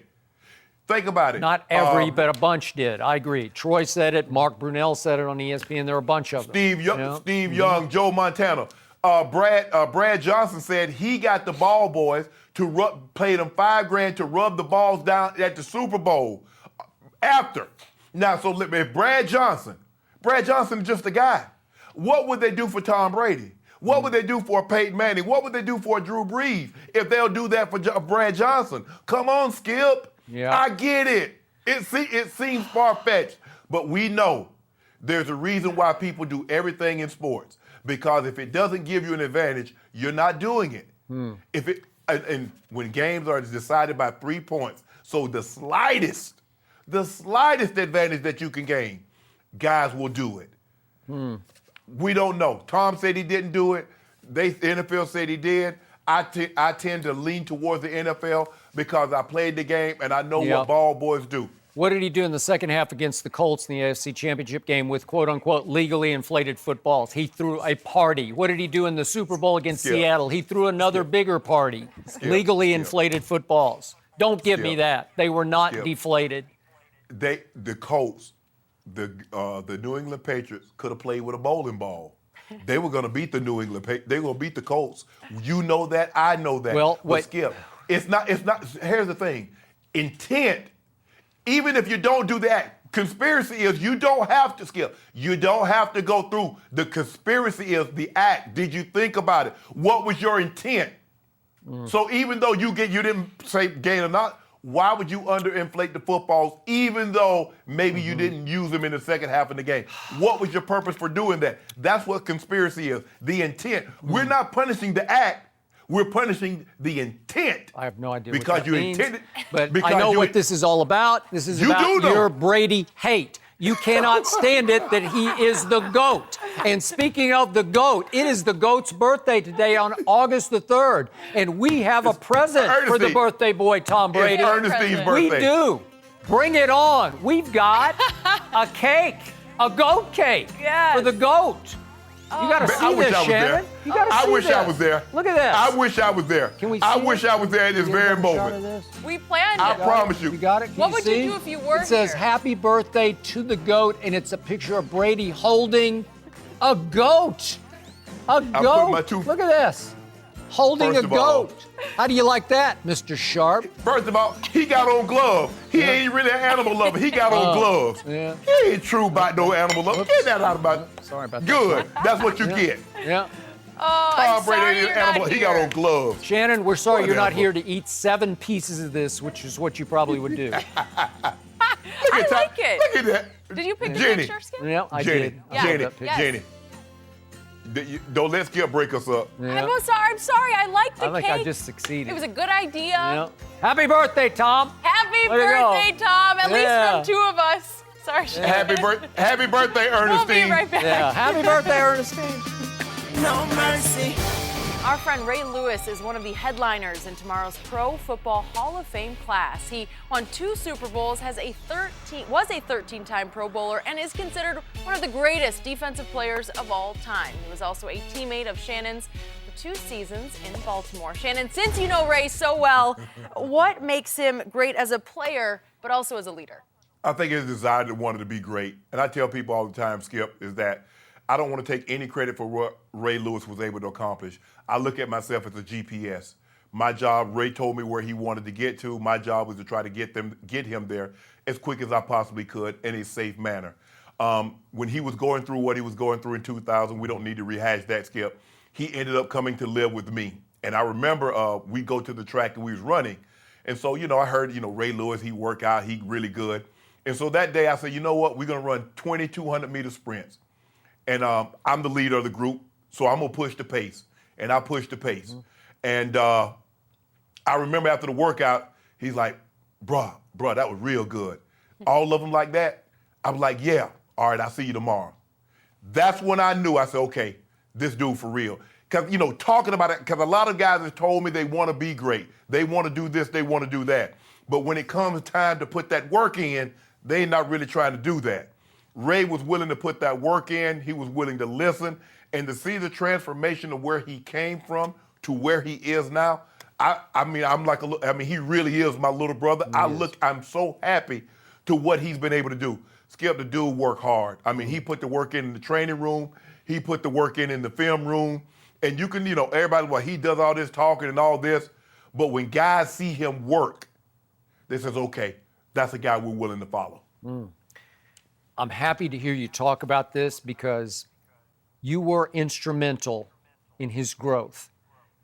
think about it. Not every, but a bunch did. I agree. Troy said it. Mark Brunell said it on ESPN. There were a bunch of them. Steve Young, Joe Montana. Brad Johnson said he got the ball boys to pay them $5,000 to rub the balls down at the Super Bowl after. Now, so if Brad Johnson is just a guy. What would they do for Tom Brady? What would they do for Peyton Manning? What would they do for Drew Brees if they'll do that for Brad Johnson? Come on, Skip. Yeah. I get it. It seems far-fetched, but we know there's a reason why people do everything in sports. Because if it doesn't give you an advantage, you're not doing it. And when games are decided by 3 points, so the slightest advantage that you can gain, guys will do it. We don't know. Tom said he didn't do it. The NFL said he did. I tend to lean towards the NFL because I played the game and I know what ball boys do. What did he do in the second half against the Colts in the AFC Championship game with quote-unquote legally inflated footballs? He threw a party. What did he do in the Super Bowl against Seattle? He threw another bigger party. Legally inflated footballs. Don't give me that. They were not deflated. The Colts, the New England Patriots could have played with a bowling ball. They were going to beat the New England Patriots. They were going to beat the Colts. You know that. I know that. Well, but Skip, it's not. Here's the thing. Intent. Even if you don't do that, conspiracy is you don't have to, Skip. You don't have to go through. The conspiracy is the act. Did you think about it? What was your intent? So even though you didn't say gain or not, why would you underinflate the footballs even though maybe you didn't use them in the second half of the game? What was your purpose for doing that? That's what conspiracy is, the intent. We're not punishing the act. We're punishing the intent. I have no idea because what that you means, intended. but I know what this is all about. This is about your Brady hate. You cannot stand it that he is the GOAT. And speaking of the GOAT, it is the GOAT's birthday today on August the 3rd. And we have a present for the birthday boy, Tom Brady. It's Ernestine's birthday. We do. Bring it on. We've got a cake, a GOAT cake for the GOAT. You got to see this, Shannon. You got to see this. I wish I was there. Look at this. I wish I was there. Can we see I wish I was there at this very shot moment. of this? We planned I it. promise you. You got it? What would you do if you were It says, here? happy birthday to the GOAT, and it's a picture of Brady holding a goat. A goat. my two- Look at this. Holding First a of all- goat. How do you like that, Mr. Sharp? First of all, he got on gloves. He ain't really an animal lover. He got on gloves. Yeah. He ain't true about no animal lover. Get that out about. Sorry about that. Good. That's what you get. Yeah. Oh, Tom I'm sorry Brady ain't you're an animal. not He got here. on gloves. Shannon, we're sorry you're not Whatever. here to eat 7 pieces of this, which is what you probably would do. I like it. Look at that. Did you pick the Jenny. picture, Skip? Yeah, I Jenny. did. I Yeah. love Jenny. that picture. Yes. Jenny. Don't let Skip break us up. Yeah. I'm sorry. I like the I think cake. I just succeeded. It was a good idea. Yeah. Happy birthday, Tom. Happy Way to go. birthday, Tom. At Yeah. least from 2 of us. Sorry, Shannon. Happy birthday, We'll Ernestine. be right back. Yeah. Happy birthday, Ernestine. No mercy. Our friend Ray Lewis is one of the headliners in tomorrow's Pro Football Hall of Fame class. He won 2 Super Bowls, was a 13-time Pro Bowler, and is considered one of the greatest defensive players of all time. He was also a teammate of Shannon's for 2 seasons in Baltimore. Shannon, since you know Ray so well, what makes him great as a player, but also as a leader? I think his desire to want to be great. And I tell people all the time, Skip, is that I don't want to take any credit for what Ray Lewis was able to accomplish. I look at myself as a GPS. My job, Ray told me where he wanted to get to. My job was to try to get him there as quick as I possibly could in a safe manner. When he was going through what he was going through in 2000, we don't need to rehash that, Skip. He ended up coming to live with me. And I remember we go to the track and we was running. And so, I heard, Ray Lewis, he work out, he really good. And so that day I said, you know what, we're going to run 2,200-meter sprints. And I'm the leader of the group, so I'm going to push the pace. And I pushed the pace. And I remember after the workout, he's like, bruh, that was real good. All of them like that? I was like, yeah. All right, I'll see you tomorrow. That's when I knew. I said, okay, this dude for real. Because, talking about it, because a lot of guys have told me they want to be great. They want to do this, they want to do that. But when it comes time to put that work in, they're not really trying to do that. Ray was willing to put that work in. He was willing to listen. And to see the transformation of where he came from to where he is now, he really is my little brother. I'm so happy to what he's been able to do. Skip, the dude worked hard. He put the work in the training room. He put the work in the film room. And you can, everybody, well, he does all this talking and all this, but when guys see him work, they says, okay, that's a guy we're willing to follow. I'm happy to hear you talk about this because you were instrumental in his growth.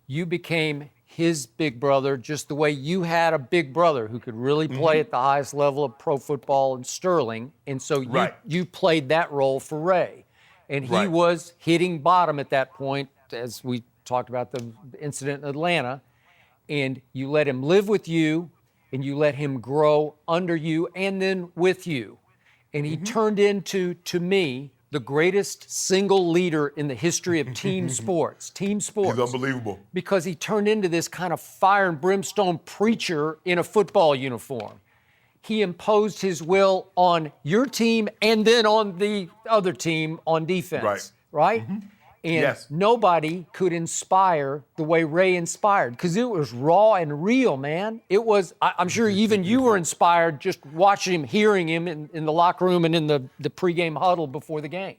You became his big brother just the way you had a big brother who could really play at the highest level of pro football in Sterling. And so you played that role for Ray. And he was hitting bottom at that point, as we talked about the incident in Atlanta. And you let him live with you, and you let him grow under you and then with you. And he turned into, to me, the greatest single leader in the history of team sports. Team sports. He's unbelievable. Because he turned into this kind of fire and brimstone preacher in a football uniform. He imposed his will on your team and then on the other team on defense. Right? And nobody could inspire the way Ray inspired because it was raw and real, man. It was, I'm sure even you were inspired just watching him, hearing him in the locker room and in the pregame huddle before the game.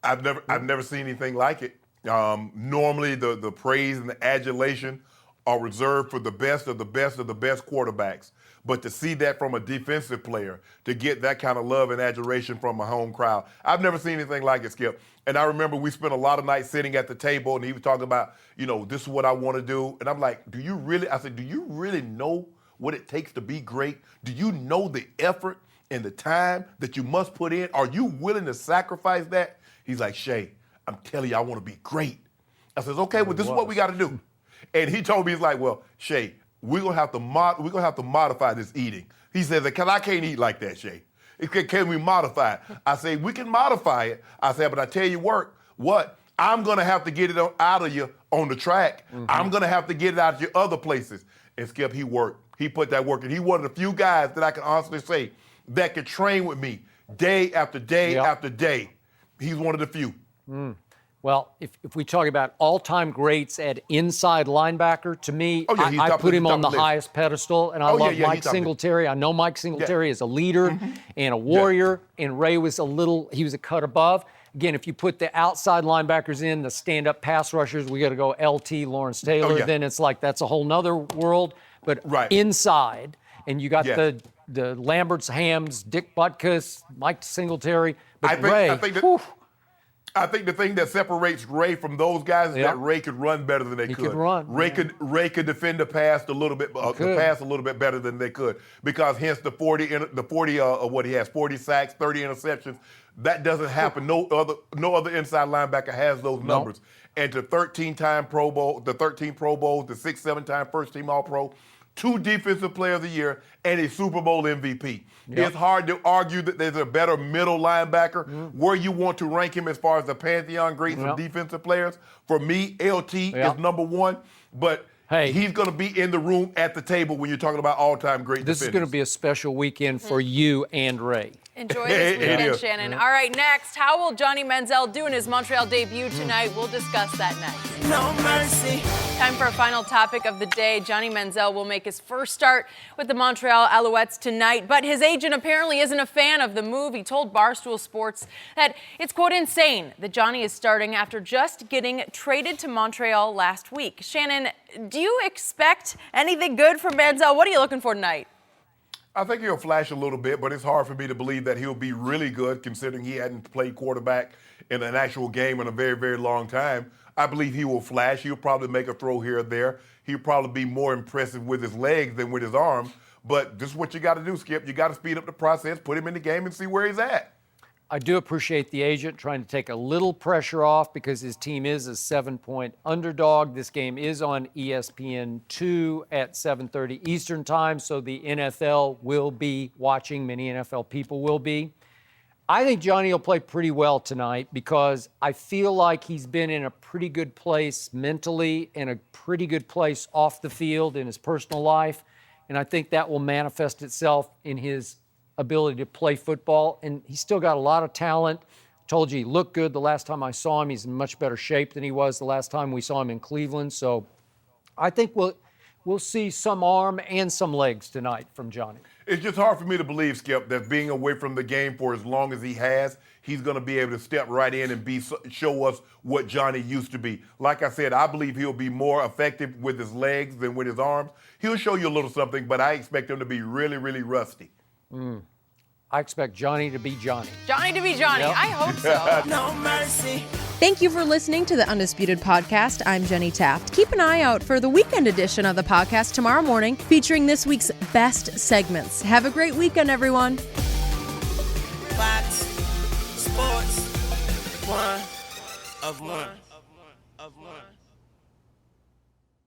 I've never seen anything like it. Normally the praise and the adulation are reserved for the best of the best of the best quarterbacks. But to see that from a defensive player, to get that kind of love and adulation from a home crowd, I've never seen anything like it, Skip. And I remember we spent a lot of nights sitting at the table, and he was talking about, this is what I want to do. And I'm like, do you really know what it takes to be great? Do you know the effort and the time that you must put in? Are you willing to sacrifice that? He's like, Shay, I'm telling you, I want to be great. I says, okay, well, this is what we got to do. And he told me, he's like, well, Shay, we're gonna have to modify this eating. He says, I can't eat like that, Shay. Can we modify it? I say, we can modify it. I said, but I tell you what? I'm gonna have to get it out of you on the track. I'm gonna have to get it out of your other places. And Skip, he worked. He put that work in. He one of the few guys that I can honestly say that could train with me day after day after day. He's one of the few. Well, if we talk about all-time greats at inside linebacker, to me, I put him on the highest pedestal, and I love Mike Singletary. I know Mike Singletary is a leader and a warrior, and Ray was he was a cut above. Again, if you put the outside linebackers in, the stand-up pass rushers, we got to go LT, Lawrence Taylor, then it's like that's a whole nother world. But inside, and you got the Lamberts, Hams, Dick Butkus, Mike Singletary, but I think the thing that separates Ray from those guys is that Ray could run better than they could. He could run. Ray could defend the pass a little bit, better than they could, because hence the 40 what he has, 40 sacks, 30 interceptions. That doesn't happen. No other inside linebacker has those numbers. And to 13-time Pro Bowl, the 13 Pro Bowls, the 6, 7-time first-team All-Pro, 2 Defensive Player of the Year, and a Super Bowl MVP. It's hard to argue that there's a better middle linebacker. Where you want to rank him as far as the Pantheon greats of defensive players, for me, LT is number 1. But he's going to be in the room at the table when you're talking about all-time great defenders. This is going to be a special weekend for you and Ray. Enjoy this weekend, Shannon. All right, next, how will Johnny Manziel do in his Montreal debut tonight? We'll discuss that next. No mercy. Time for a final topic of the day. Johnny Manziel will make his first start with the Montreal Alouettes tonight, but his agent apparently isn't a fan of the move. He told Barstool Sports that it's, quote, insane that Johnny is starting after just getting traded to Montreal last week. Shannon, do you expect anything good from Manziel? What are you looking for tonight? I think he'll flash a little bit, but it's hard for me to believe that he'll be really good considering he hadn't played quarterback in an actual game in a very, very long time. I believe he will flash. He'll probably make a throw here or there. He'll probably be more impressive with his legs than with his arms. But this is what you got to do, Skip. You got to speed up the process, put him in the game, and see where he's at. I do appreciate the agent trying to take a little pressure off because his team is a 7-point underdog. This game is on ESPN2 at 7:30 Eastern time, so the NFL will be watching. Many NFL people will be. I think Johnny will play pretty well tonight because I feel like he's been in a pretty good place mentally and a pretty good place off the field in his personal life, and I think that will manifest itself in his ability to play football, and he's still got a lot of talent. Told you he looked good the last time I saw him. He's in much better shape than he was the last time we saw him in Cleveland. So I think we'll we'll see some arm and some legs tonight from Johnny. It's just hard for me to believe, Skip, that being away from the game for as long as he has, he's going to be able to step right in and show us what Johnny used to be. Like I said, I believe he'll be more effective with his legs than with his arms. He'll show you a little something, but I expect him to be really, really rusty. I expect Johnny to be Johnny. Johnny to be Johnny. Yep. I hope so. No mercy. Thank you for listening to the Undisputed Podcast. I'm Jenny Taft. Keep an eye out for the weekend edition of the podcast tomorrow morning, featuring this week's best segments. Have a great weekend, everyone. Fox Sports. One of one.